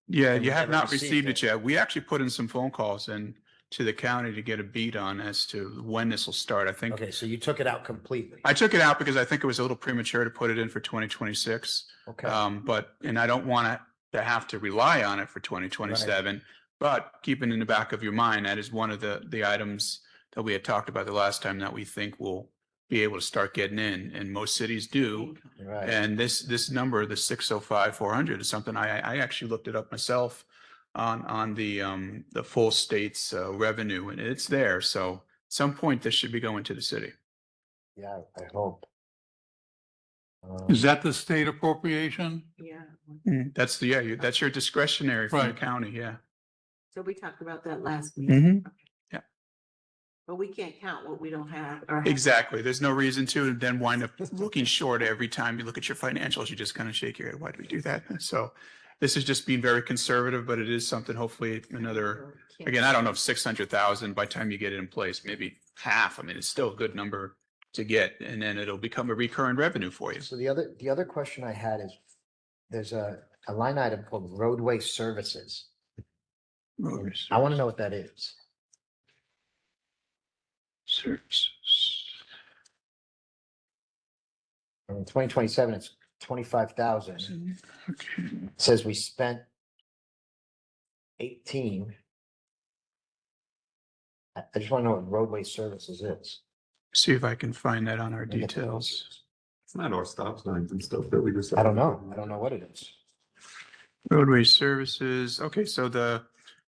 yeah, And you we have never not received received it. it yet. We actually put in some phone calls in to the county to get a beat on as to when this will start. I think Okay, so you took it out completely. I took it out because I think it was a little premature to put it in for 2026. Okay, And I don't want to have to rely on it for 2027. But keeping in the back of your mind, that is one of the items that we had talked about the last time that we think will be able to start getting in, and most cities do. Right. And this number, the 605, 400 is something I actually looked it up myself on the full state's revenue, and it's there. So at some point this should be going to the city. Yeah, I hope. Is that the state appropriation? Yeah. That's that's your discretionary from the Right. county, yeah. So we talked about that last Mhm. meeting. Yeah. But we can't count what we don't have. or have. Exactly. There's no reason to, and then wind up looking short every time you look at your financials. You just kind of shake your head. Why did we do that? So this is just being very conservative, but it is something, hopefully another, again, I don't know if 600,000 by the time you get it in place, maybe half. I mean, it's still a good number to get, and then it'll become a recurring revenue for you. So the other question I had is, there's a line item called roadway services. I want to know what that is. Services. In 2027, it's 25,000. Okay. It says we spent 18. I just want to know what roadway services is. See if I can find that on our Let me get the details. It's not our stop signs and stuff that we just. I don't know. I don't know what it is. Roadway services. Okay, so the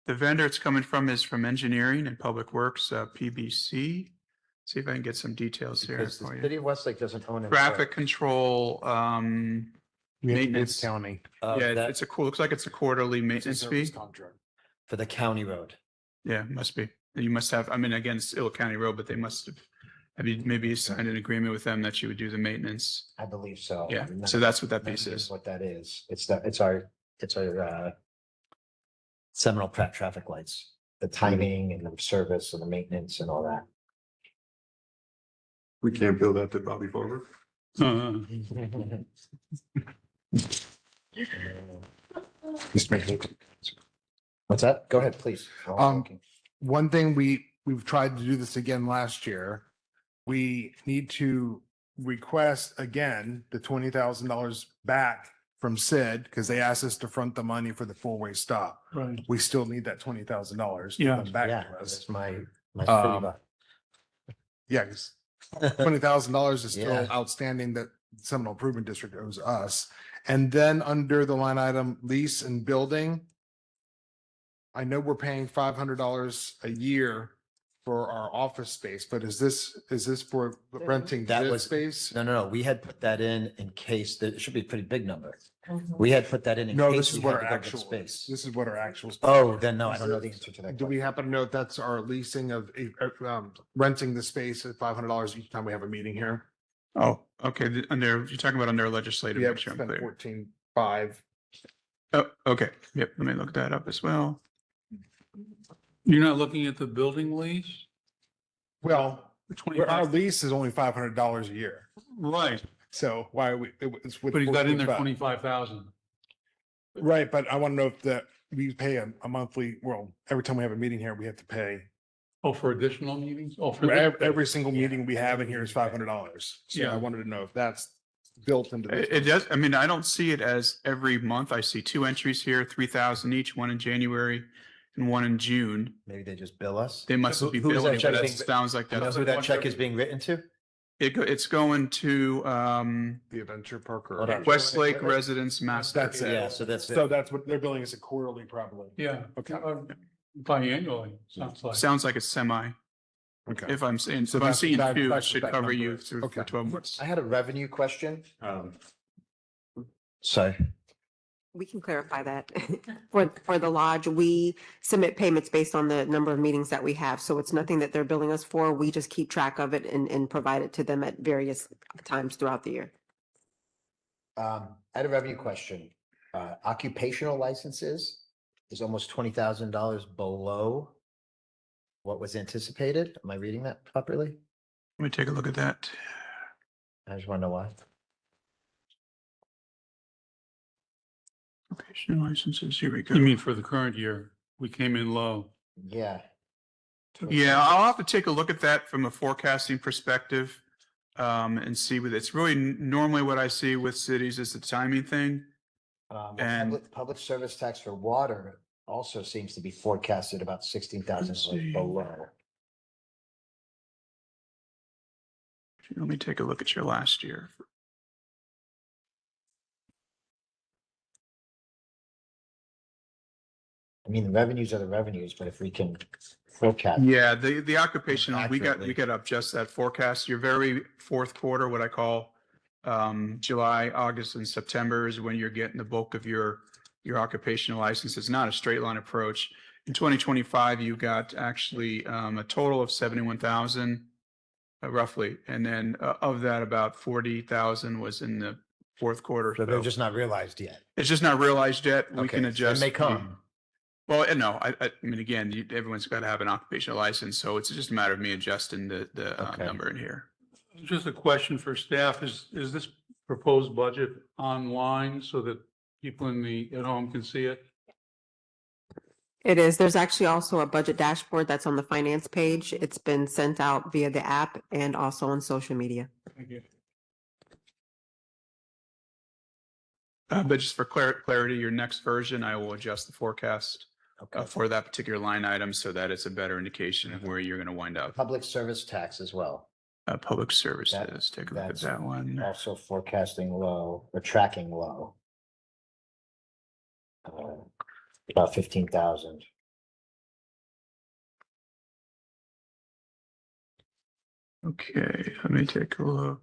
vendor it's coming from is from Engineering and Public Works, PBC. See if I can get some details here Because the for city you. of Westlake doesn't own it. Traffic control, We have to pay Maintenance. the county. yeah, it's a cool, looks like it's a quarterly maintenance fee. Contract. For the county road. Yeah, must be. You must have, I mean, again, it's Ill County Road, but they must have you maybe signed an agreement with them that you would do the maintenance. I believe so. Yeah, I'm not- so that's what that not piece sure is. What that is. It's our Seminole Pratt traffic lights, the timing and the service and the maintenance and all that. We can't bill that to Bobby Farmer. What's that? Go ahead, please. One thing we've tried to do this again last year. We need to request again the $20,000 back from Sid because they asked us to front the money for the four-way stop. Right. We still need that $20,000. Yeah. Back Yeah, to us. that's my Um, city Yeah, because $20,000 is still Yeah. outstanding that Seminole Improvement District owes us. And then under the line item lease and building, I know we're paying $500 a year for our office space, but is this for renting That this was- space? No. We had put that in case that it should be a pretty big number. Mhm. We had put that in No, case this is we what had our to go get actual, space. this is what our actual. Oh, then no, I don't know the answer to that. Do we happen to know if that's our leasing of, renting the space at $500 each time we have a meeting here? Oh, okay, you're talking about under legislative. Yeah, make we sure I'm spent clear. 14.5. Oh, okay, yep, let me look that up as well. You're not looking at the building lease? Well, The our 25 lease is only $500 a year. Right, So why are we, it's with. but he's got in there 14.5. 25,000. Right, but I want to know if that we pay a monthly, well, every time we have a meeting here, we have to pay. Oh, for additional meetings? Oh, for Every single meeting we have in here is $500. So I Yeah. wanted to know if that's built into this. It does, I mean, I don't see it as every month. I see two entries here, 3,000 each, one in January and one in June. Maybe they just bill us. They must Who- be who is that billing, but check that being- sounds like You know that's, who that check is being written to? it's going to, The Adventure Park Hold or. on. Westlake Residence Master. That's it. Yeah, so that's So it. that's what they're billing us a quarterly probably. Yeah. Okay. Biannually, sounds like. Sounds like it's semi, Okay. if I'm saying, So if I'm that's- seeing that- two, it that's what should that cover number you is. through Okay. for 12 months. I had a revenue question. Sorry. We can clarify that. For the lodge, we submit payments based on the number of meetings that we have. So it's nothing that they're billing us for. We just keep track of it and provide it to them at various times throughout the year. I had a revenue question. Occupational licenses is almost $20,000 below what was anticipated. Am I reading that properly? Let me take a look at that. I just want to know why. Occupational licenses, here we go. You mean for the current year? We came in low. Yeah. Yeah, I'll have to take a look at that from a forecasting perspective. And see with, it's really normally what I see with cities is the timing thing. Well, And- public service tax for water also seems to be forecasted about $16,000 Let's see. below. let me take a look at your last year. I mean, the revenues are the revenues, but if we can forecast. Yeah, the occupational, we Accurately. got to adjust that forecast. Your very fourth quarter, what I call July, August, and September is when you're getting the bulk of your occupational license. It's not a straight line approach. In 2025, you got actually a total of 71,000 roughly, and then of that, about 40,000 was in the fourth quarter. So they're just not realized yet. It's just not realized yet. We Okay, can so adjust. They may the- come. Well, no, I mean, again, everyone's got to have an occupational license, so it's just a matter of me adjusting the Okay. number in here. Just a question for staff. Is this proposed budget online so that people at home can see it? It is. There's actually also a budget dashboard that's on the finance page. It's been sent out via the app and also on social media. Thank you. But just for clarity, your next version, I will adjust the forecast Okay. for that particular line item so that it's a better indication of where you're going to wind up. Public service tax as well. Public services, take a look at That's that one. Also forecasting low or tracking low. About 15,000. Okay, let me take a look.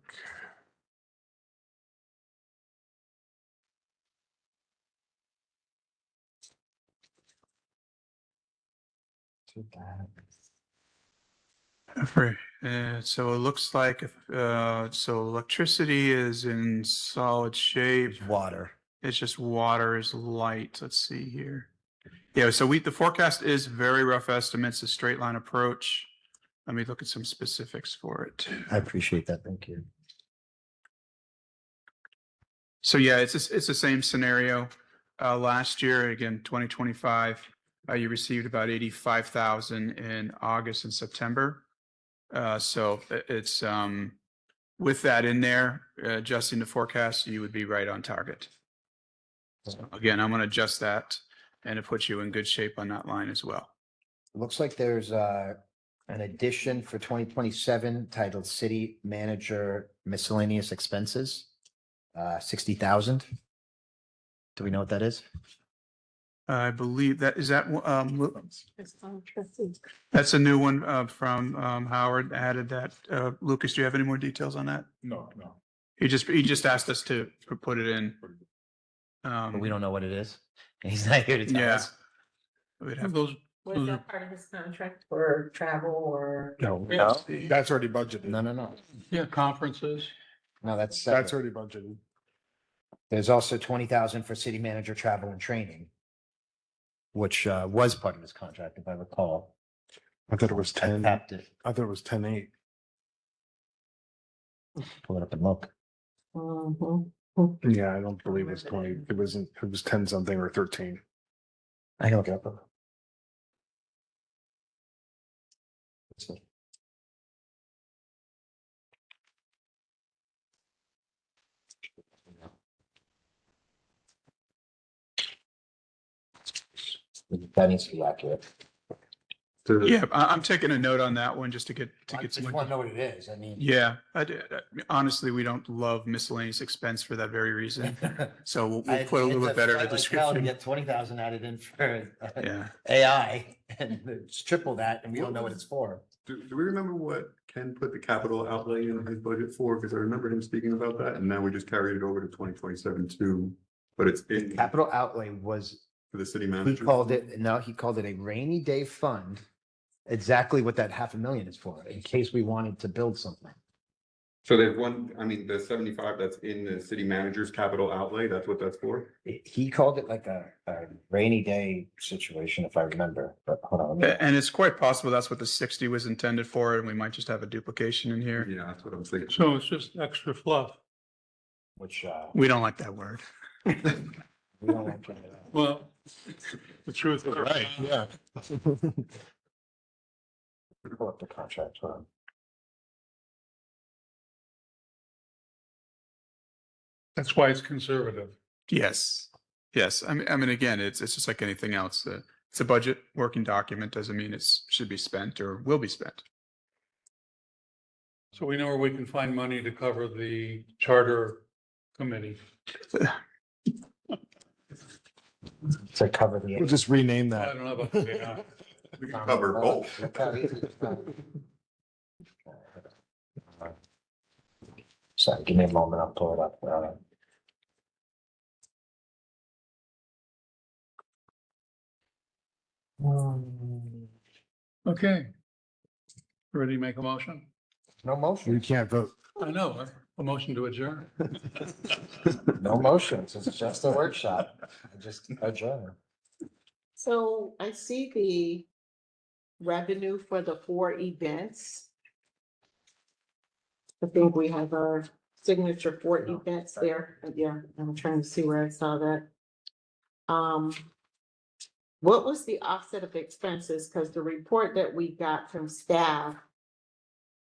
Right, so it looks like so electricity is in solid shape. There's water. It's just water is light. Let's see here. Yeah, so the forecast is very rough estimates, a straight line approach. Let me look at some specifics for it. I appreciate that. Thank you. So yeah, it's the same scenario. Last year, again, 2025, you received about 85,000 in August and September. So it's with that in there, adjusting the forecast, you would be right on target. So again, I'm going to adjust that and it puts you in good shape on that line as well. Looks like there's an addition for 2027 titled City Manager Miscellaneous Expenses, 60,000. Do we know what that is? I believe that that's a new one from Howard added that. Lucas, do you have any more details on that? No. He just asked us to put it in. But we don't know what it is. And he's not here to tell Yeah. us. We'd have Those, Was that part of his contract for travel or? No, No, that's already budgeted. no. yeah, conferences. No, that's That's separate. already budgeted. There's also 20,000 for city manager travel and training, which was part of his contract, if I recall. I thought it was I 10. tapped it. I thought it was 10.8. Pull it up and look. Mhm. Yeah, I don't believe it's 20. It was 10 something or 13. I can look it up. That needs to be accurate. Yeah, I'm taking a note on that one just to get I just some. want to know what it is. I mean. Yeah, honestly, we don't love miscellaneous expense for that very reason. So we'll put a little bit better of a To description. get 20,000 added in for Yeah. AI and it's triple that and we don't know what it's for. Do we remember what Ken put the capital outlay in his budget for? Because I remember him speaking about that, and now we just carried it over to 2027 too. But it's in Capital outlay was, for the city he manager. called it a rainy day fund. Exactly what that 500,000 is for, in case we wanted to build something. So there's one, I mean, the 75 that's in the city manager's capital outlay, that's what that's for? He called it like a rainy day situation, if I remember, but hold on. let me- And it's quite possible that's what the 60 was intended for, and we might just have a duplication in here. Yeah, that's what I'm thinking. So it's just extra fluff. Which, We don't like that word. we don't want to. Well, the truth is right. Yeah. Pull up the contract. Hold on. That's why it's conservative. Yes. Yes. I mean, again, it's just like anything else. It's a budget working document. Doesn't mean it should be spent or will be spent. So we know where we can find money to cover the charter committee. To cover the. We'll just rename I that. don't know about the AI. We can cover both. Sorry, give me a moment, I'll pull it up. Okay. Ready to make a motion? No You motion, can't vote. I know, a motion to adjourn. no motions, it's just a workshop, just adjourn. So I see the revenue for the 4 events. I think we have our signature 4 events there. Yeah, I'm trying to see where I saw that. What was the offset of expenses? Because the report that we got from staff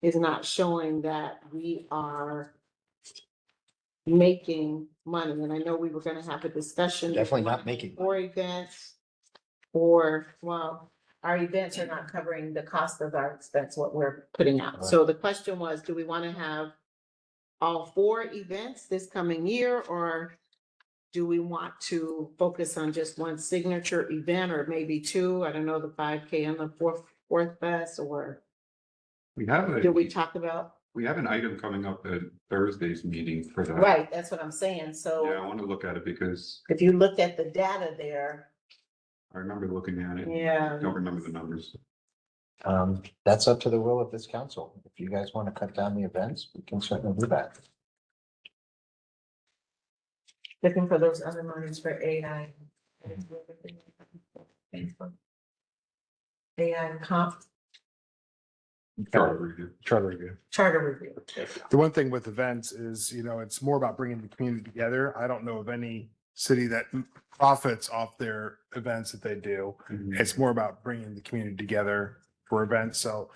is not showing that we are making money. And I know we were gonna have a discussion. Definitely not making. 4 events, or, well, our events are not covering the cost of our expense, what we're putting out. So the question was, do we want to have all 4 events this coming year, or do we want to focus on just one signature event, or maybe 2? I don't know, the 5K and the fourth fest, or We have did we talk about? we have an item coming up at Thursday's meeting for that. Right, that's what I'm saying. Yeah, So I want to look at it because if you look at the data there, I remember looking at it. yeah. Don't remember the numbers. That's up to the will of this council. If you guys want to cut down the events, we can certainly do that. Looking for those other monies for AI. AI comp, Charter review. Charter review. charter review. The one thing with events is, it's more about bringing the community together. I don't know of any city that profits off their events that they do. It's more about bringing the community together for events. So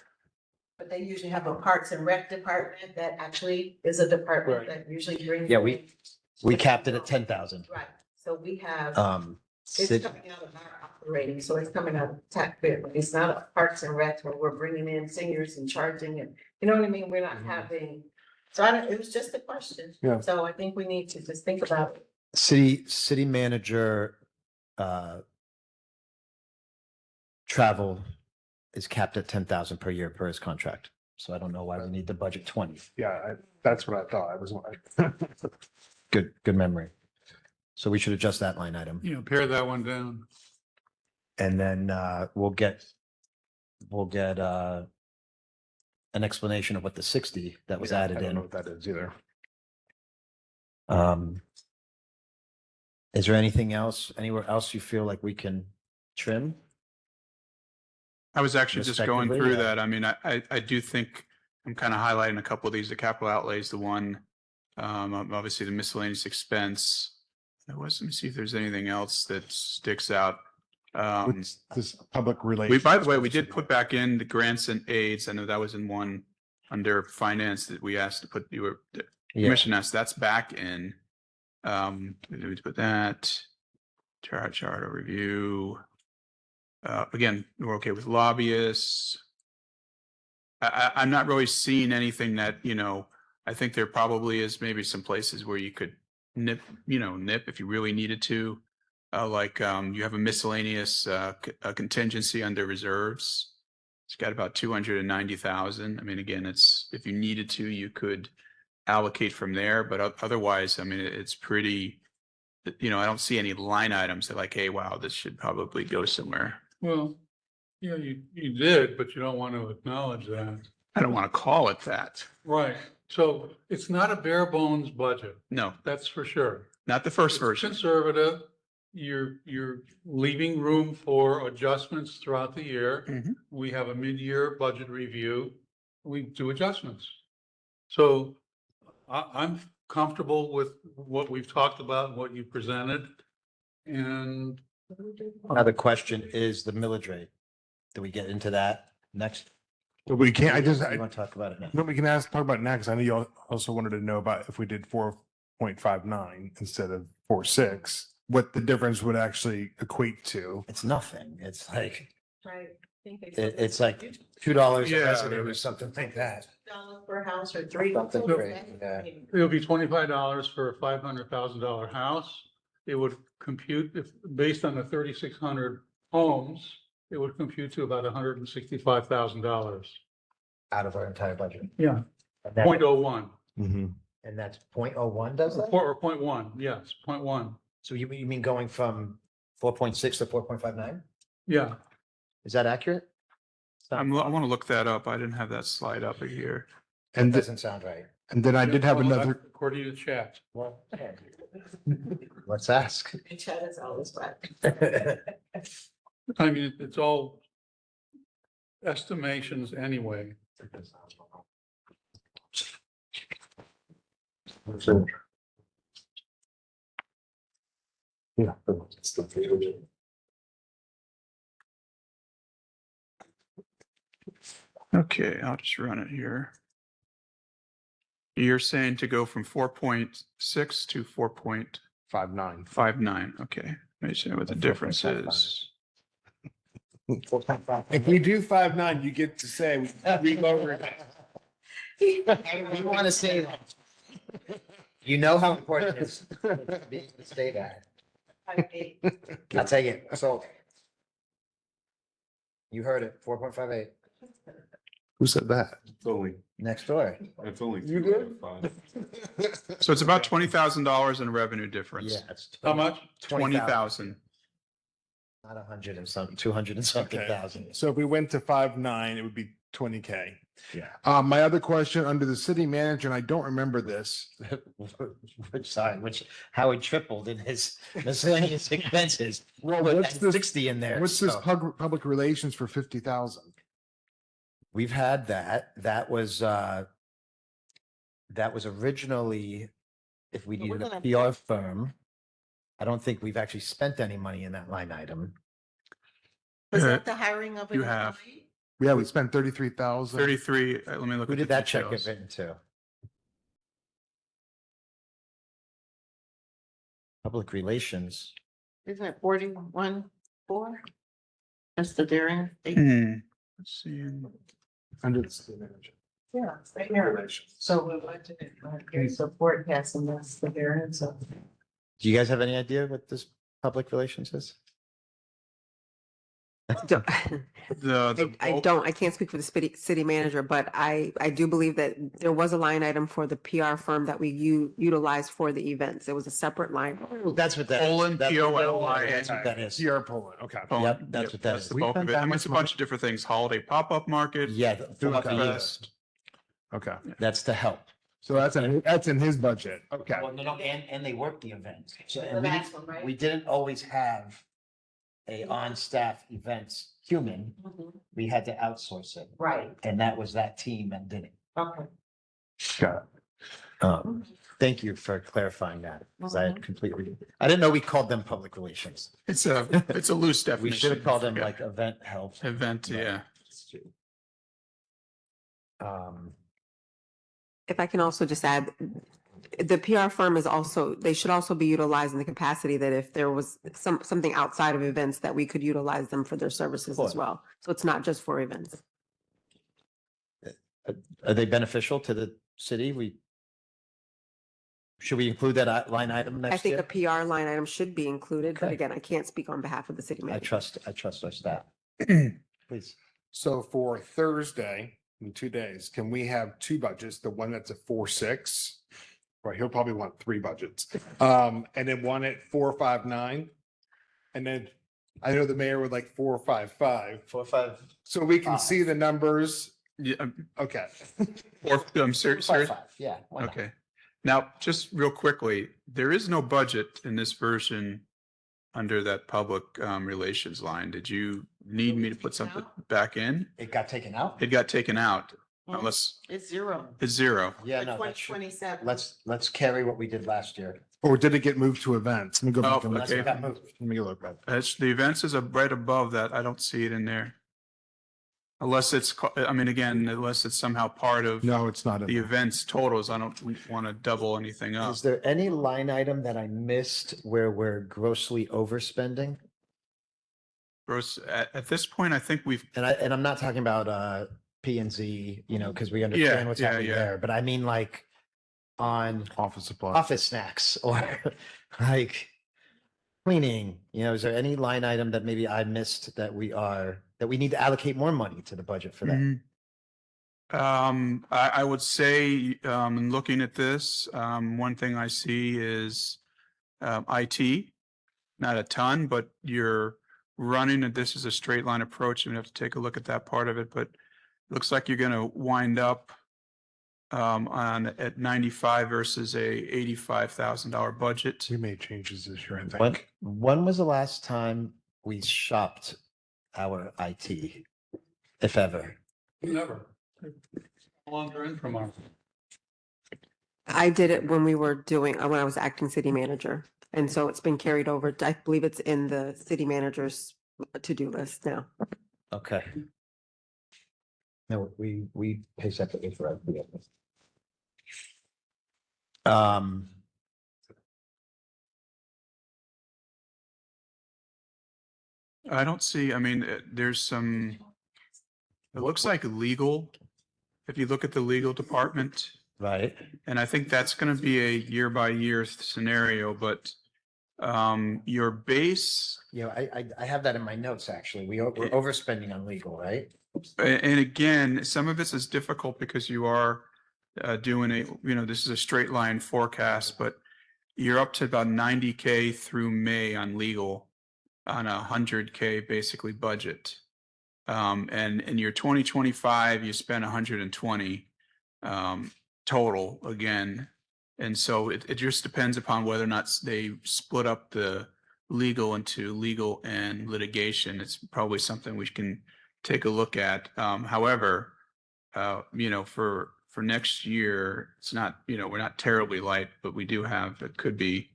But they usually have a Parks and Rec department that actually is a department Right. that usually brings. Yeah, we in- capped it at 10,000. Right, so we have, it's Cit- coming out of our operating, so it's coming out of tax bit, but it's not a Parks and Rec where we're bringing in seniors and charging and, you know what I mean? We're not having, so I don't, it was just a question. Yeah. So I think we need to just think about it. City manager, travel is capped at 10,000 per year per his contract. So I don't know why we need the budget 20. yeah, that's what I thought. I was. Good memory. So we should adjust that line item. Pare that one down. And then we'll get an explanation of what the 60 that was Yeah, added I don't know in. what that is either. Is there anything else, anywhere else you feel like we can trim? I was actually just going through Respectively, that. I mean, I do think I'm kind of highlighting a couple of these, the capital outlays, the one, obviously the miscellaneous expense. Let me see if there's anything else that sticks out. What's this public We, relations? by the way, we did put back in the grants and aids. I know that was in one under finance that we asked to put, the Yeah, commission asked, that's back in. We put that, charter review. Again, we're okay with lobbyists. I'm not really seeing anything that, I think there probably is maybe some places where you could nip if you really needed to. You have a miscellaneous a contingency under reserves. It's got about 290,000. I mean, again, it's, if you needed to, you could allocate from there, but otherwise, I mean, it's pretty, I don't see any line items that like, hey, wow, this should probably go somewhere. Well, yeah, you did, but you don't want to acknowledge that. I don't want to call it that. Right. So it's not a bare bones budget. No, That's for sure. not the first It's version. conservative. You're leaving room for adjustments throughout the year. Mhm. We have a mid-year budget review. We do adjustments. So I'm comfortable with what we've talked about, and what you presented. And now the question is the millage rate. Do we get into that next? But we can't, You want to talk about it now? no, we can talk about it next. I know you also wanted to know about if we did 4.59 instead of 4.6, what the difference would actually equate to. It's nothing. It's like, Right. I think they it's said like $2 a Yeah, resident it or was- something like that. $2 per house or three? Something crazy, yeah. It'll be $25 for a $500,000 house. It would compute, if, based on the 3,600 homes, it would compute to about $165,000. Out of our entire budget. Yeah, And that- 0.01, And that's 0.01 does that? or 0.1, yes, 0.1, So you mean going from 4.6 to 4.59? yeah. Is that accurate? I want to look that up. I didn't have that slide up here. And, Doesn't sound right. and then I did have Well, another, According to the chat. Well, let's ask. Chat is always right. I mean, it's all estimations anyway. Yeah. Okay, I'll just run it here. You're saying to go from 4.6 to 4.59. 5.9. Okay, let me see what the difference is. If we do 5.9, you get to say we lowered it. We want to say that. You know how important it is to be able to say that. I'll take it. So. You heard it, 4.58, Who said that? It's only, next door. it's only. You good? 2.5. So it's about $20,000 in revenue difference. Yeah, it's How much? 20,000. Not 100 and something, 200 and something Okay. thousand. So if we went to 5.9, it would be 20K. Yeah. My other question under the city manager, and I don't remember this. Which Howard tripled in his miscellaneous expenses. Well, Put what's this, 60 in there. what's this so. public relations for 50,000? We've had that. That was originally, if we But we're needed a gonna- PR firm. I don't think we've actually spent any money in that line item. Was Uh, that the hiring of an you have. employee? Yeah, we spent 33,000. 33, let me look Who at the did that check get details. written to? Public relations. Isn't it 41.4? That's the daring. Let's see. Under the city manager. Yeah, it's right here. So we budgeted, your support has, and that's the variance of. Do you guys have any idea what this public relations is? Don't- I bulk- don't, I can't speak for the city manager, but I do believe that there was a line item for the PR firm that we utilized for the events. It was a separate line. That's what that. Poland, that's- POLIN. That's what that is. PR Poland, okay. Yep, that's what that That's is. the We bulk of spent it. that I mean, much it's a bunch of different things. Holiday pop-up market. Yeah, throughout the year. Fest. Okay. That's to help. So that's in his budget. Okay. Well, no, and they work the event. So, The and we last one, right? we didn't always have a on-staff events human. Mhm. We had to outsource it. Right, And that was that team and did it. okay. Got it. Thank you for clarifying that, because I had completely, I didn't know we called them public relations. It's a loose definition. We should have called them Yeah. like event help. Event, yeah. If I can also just add, the PR firm is also, they should also be utilized in the capacity that if there was something outside of events, that we could utilize them for their services as Course. well. So it's not just for events. Are they beneficial to the city? Should we include that line item I next think year? a PR line item should be included, but Okay. again, I can't speak on behalf of the city I manager. trust our staff. Please. So for Thursday, in 2 days, can we have two budgets? The one that's a 4.6, right? He'll probably want three budgets. And then one at 4.59. And then I know the mayor would like 4.55. 4, 5, So we can see the numbers. Yeah, Okay. I'm serious. 5, 5. Yeah. why not? Okay. Now, just real quickly, there is no budget in this version under that public relations line. Did you need me to put something back in? It got taken out? It got taken out Mhm. unless It's zero. it's zero. Yeah, For no, that twenty should, twenty-seven. let's carry what we did last year. Or did it get moved to events? Let me go back Oh, and look. Unless okay. it got moved. Let me look back. The events is right above that. I don't see it in there. Unless it's, I mean, again, unless it's somehow part of No, it's not. in the there. events totals. I don't want to double anything up. Is there any line item that I missed where we're grossly overspending? Gross, at this point, I think we've, And I'm not talking about P and Z, you know, because we understand what's yeah, happening yeah. there, but I mean like on Office supplies. office snacks or like cleaning, you know, is there any line item that maybe I missed that we need to allocate more money to the budget for that? Mhm. I would say, in looking at this, one thing I see is, IT, not a ton, but you're running, and this is a straight line approach, and we have to take a look at that part of it, but looks like you're gonna wind up, at 95 versus a $85,000 budget. We made changes this year, I When, think. when was the last time we shopped our IT, if ever? Never. Longer in from our. I did it when we were doing, when I was acting city manager. And so it's been carried over. I believe it's in the city manager's to-do list now. Okay. No, we pay separately for IT. I don't see, I mean, there's some, it looks like legal. If you look at the legal department, Right, and I think that's gonna be a year by year scenario, but your base, you know, I have that in my notes, actually. We're overspending on legal, right? and again, some of this is difficult because you are doing this is a straight line forecast, but you're up to about 90K through May on legal on a 100K basically budget. And in your 2025, you spent 120 total again. And so it just depends upon whether or not they split up the legal into legal and litigation. It's probably something we can take a look at. However, for next year, it's not, we're not terribly light, but we do have, it could be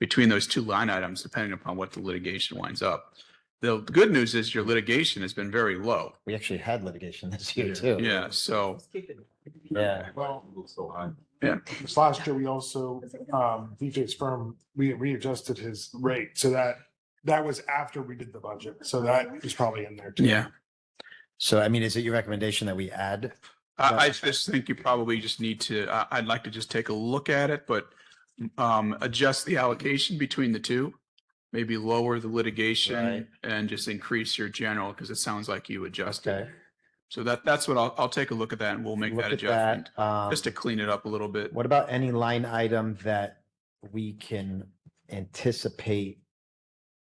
between those two line items, depending upon what the litigation winds up. The good news is your litigation has been very low. We actually had litigation this year too. Yeah, so, Yeah. Well, So high. yeah. this last year, we also, DJ's firm, we readjusted his rate, so that was after we did the budget, so that is probably in there too. Yeah. So, I mean, is it your recommendation that we add? I just think you probably just need to, I'd like to just take a look at it, but adjust the allocation between the two. Maybe lower the litigation Right. and just increase your general, because it sounds like you adjusted. Okay. So that's what I'll take a look at that and we'll make Look that at that. adjustment, just to clean it up a little bit. What about any line item that we can anticipate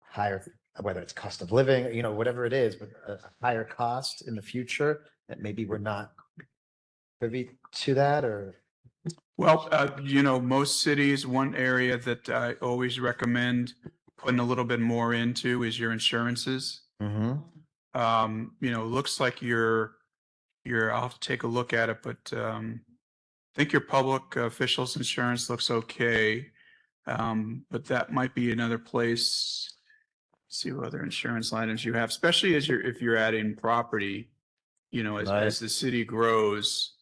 higher, whether it's cost of living, you know, whatever it is, but a higher cost in the future that maybe we're not privy to that, or? Well, most cities, one area that I always recommend putting a little bit more into is your insurances. Looks like I'll have to take a look at it, but I think your public officials insurance looks okay. But that might be another place. See what other insurance items you have, especially if you're adding property, as Right. the city grows.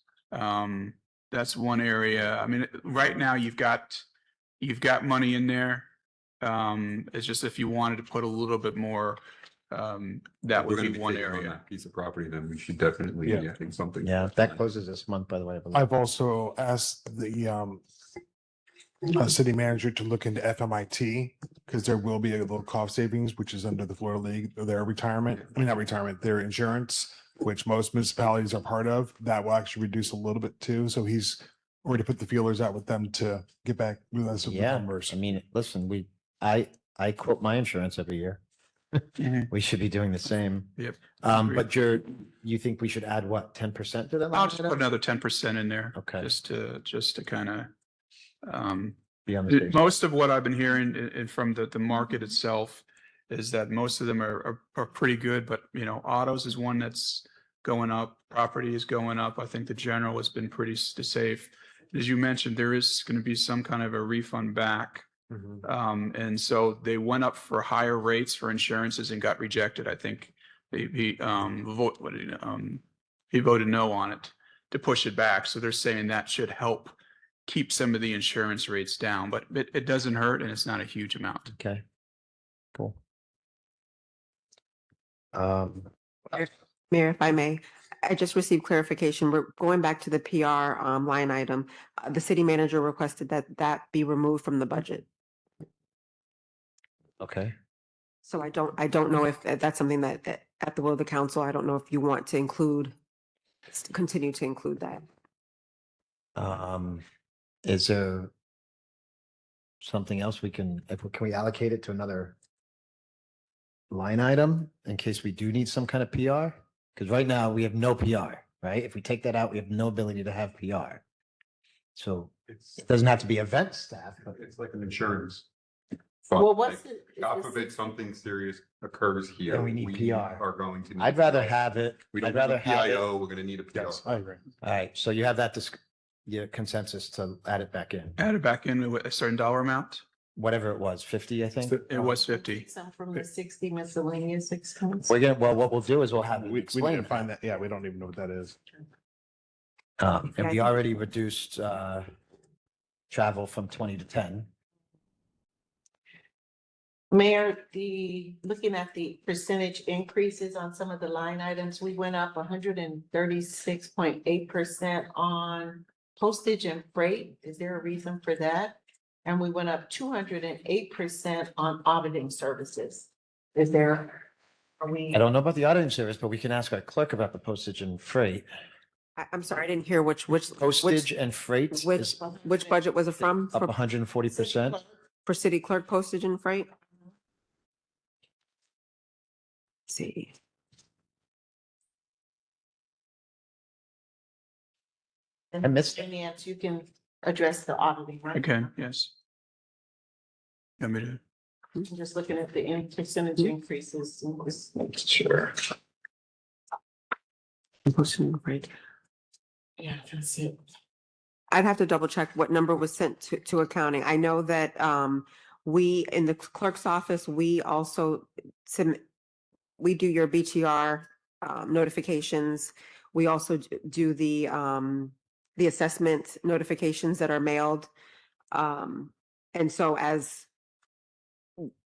That's one area. I mean, right now you've got money in there. It's just if you wanted to put a little bit more, that We're would gonna be one taking on area. that piece of property, then we should definitely Yeah. be adding something. Yeah, that closes this month, by the way. I believe. I've also asked the city manager to look into FMIT, because there will be a little cost savings, which is under the Florida League, their retirement, I mean, not retirement, their insurance, which most municipalities are part of. That will actually reduce a little bit too. So he's already put the feelers out with them to get back with us with the Yeah, numbers. I mean, listen, I quote my insurance every year. Mhm. We should be doing the same. Yep. But you think we should add what, 10% to that? I'll line just item? put another 10% in there. Okay. Just to kind of, Be on the safe side. most of what I've been hearing from the market itself is that most of them are pretty good, but autos is one that's going up, property is going up. I think the general has been pretty safe. As you mentioned, there is going to be some kind of a refund back. And so they went up for higher rates for insurances and got rejected. I think he voted no on it to push it back. So they're saying that should help keep some of the insurance rates down, but it doesn't hurt and it's not a huge amount. Okay. Cool. Mayor, if I may, I just received clarification. We're going back to the PR line item. The city manager requested that that be removed from the budget. Okay. So I don't know if that's something that at the will of the council, I don't know if you want to continue to include that. Is there something else can we allocate it to another line item in case we do need some kind of PR? Because right now we have no PR, right? If we take that out, we have no ability to have PR. So It's, it doesn't have to be event staff, but it's like an insurance. Well, fund, what's like, it? is God this- forbid something serious occurs here. Then we need PR. Are going to. I'd need rather PR. have it. We I'd don't have rather a have it. PIO, we're gonna need a PR. Yes, I agree. All right, so you have that your consensus to add it back in, Add it back in with a certain dollar amount. whatever it was, 50, I think. It was 50. Some from the 60 miscellaneous expense. What we'll do is we'll have it We need explain. to find that. Yeah, we don't even know what that is. And Yeah, I we think- already reduced travel from 20 to 10. Mayor, looking at the percentage increases on some of the line items, we went up 136.8% on postage and freight. Is there a reason for that? And we went up 208% on auditing services. Are we? I don't know about the auditing service, but we can ask our clerk about the postage and freight. I'm sorry, I didn't hear which Postage and freight is which budget was it from? up 140%. For city clerk postage and freight? Let's see. I missed it. And Nancy, you can address the auditing, right? Okay, yes. You want me to? I'm just looking at the percentage increases. Sure. Postage and freight. Yeah, that's it. I'd have to double check what number was sent to accounting. I know that we, in the clerk's office, we also we do your BTR notifications. We also do the assessment notifications that are mailed. And so as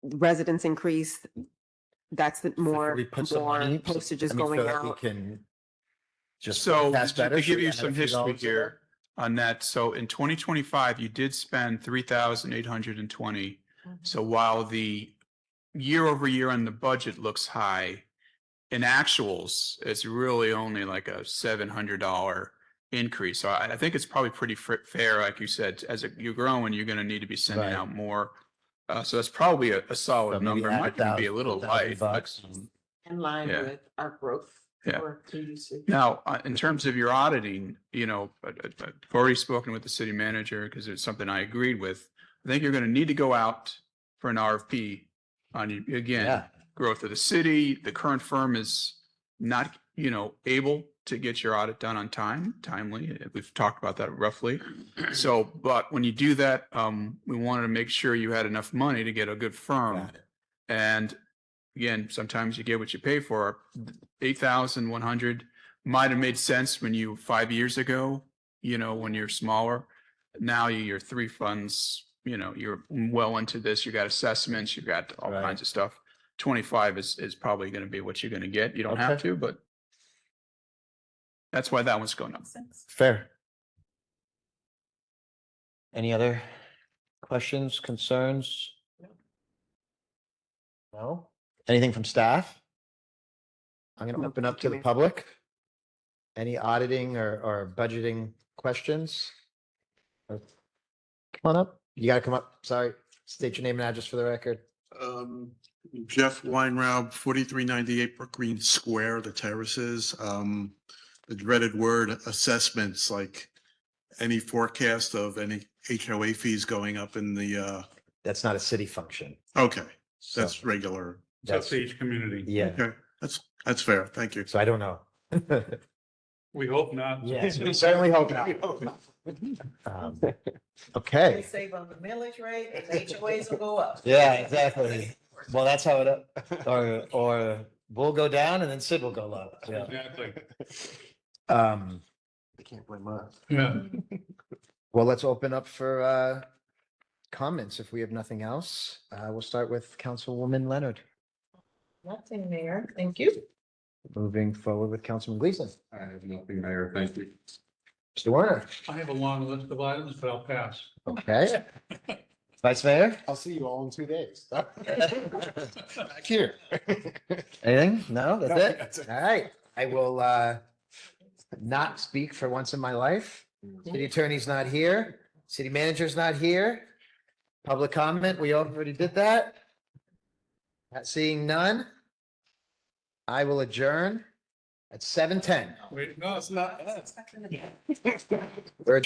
residents increase, that's the more We put some money. postage is I mean, so going that we out. can just. So forecast to better, to so give we you add a some few history dollars in here on that, so in 2025, you did spend 3,820. So while the year over year on the budget looks high, in actuals, it's really only like a $700 increase. So I think it's probably pretty fair, like you said, you're growing, you're going to need to be sending Right. out more. So that's probably a So solid maybe number. It add might even be a little light. but, $1,000. In line Yeah. with our growth. Yeah. for the usage. Now, in terms of your auditing, I've already spoken with the city manager because it's something I agreed with. I think you're going to need to go out for an RFP on, again, Yeah. growth of the city. The current firm is not, able to get your audit done on timely. We've talked about that roughly. So, but when you do that, we wanted to make sure you had enough money to get a good firm. Got it. And again, sometimes you get what you pay for. 8,100 might have made sense when 5 years ago, when you're smaller. Now you're three funds, you're well into this. You got assessments, you got all Right. kinds of stuff. 25 is probably going to be what you're going to get. You don't have Okay. to, but that's why that one's going up. Fair. Any other questions, concerns? No? Anything from staff? I'm going to No, open up thank to you, the Mayor. public. Any auditing or budgeting questions? Come on up. You got to come up. Sorry. State your name and address for the record. Jeff Weinraub, 4398 Brook Green Square, the terraces. The dreaded word assessments, like any forecast of any HOA fees going up in the, That's not a city function. okay, So that's regular. that's, each community. yeah. Okay, that's fair. Thank you. So I don't know. We hope not. Yes, we certainly hope not. Okay. Save on the millage rate, and HOAs will go up. Yeah, exactly. Well, that's how it, or we'll go down and then Sid will go low. Yeah. Exactly. They can't blame us. Yeah. Well, let's open up for comments if we have nothing else. We'll start with Councilwoman Leonard. Nothing, Mayor. Thank you. Moving forward with Councilman Gleason. I have nothing, Mayor. Thank you. Mr. Warner. I have a long list of items, but I'll pass. Okay. Vice Mayor. I'll see you all in 2 days. Back here. Anything? No, that's No, it? that's it. All right. I will not speak for once in my life. City attorney's not here. City manager's not here. Public comment, we already did that. Not seeing none. I will adjourn at 7:10. Wait, no, It's not. We're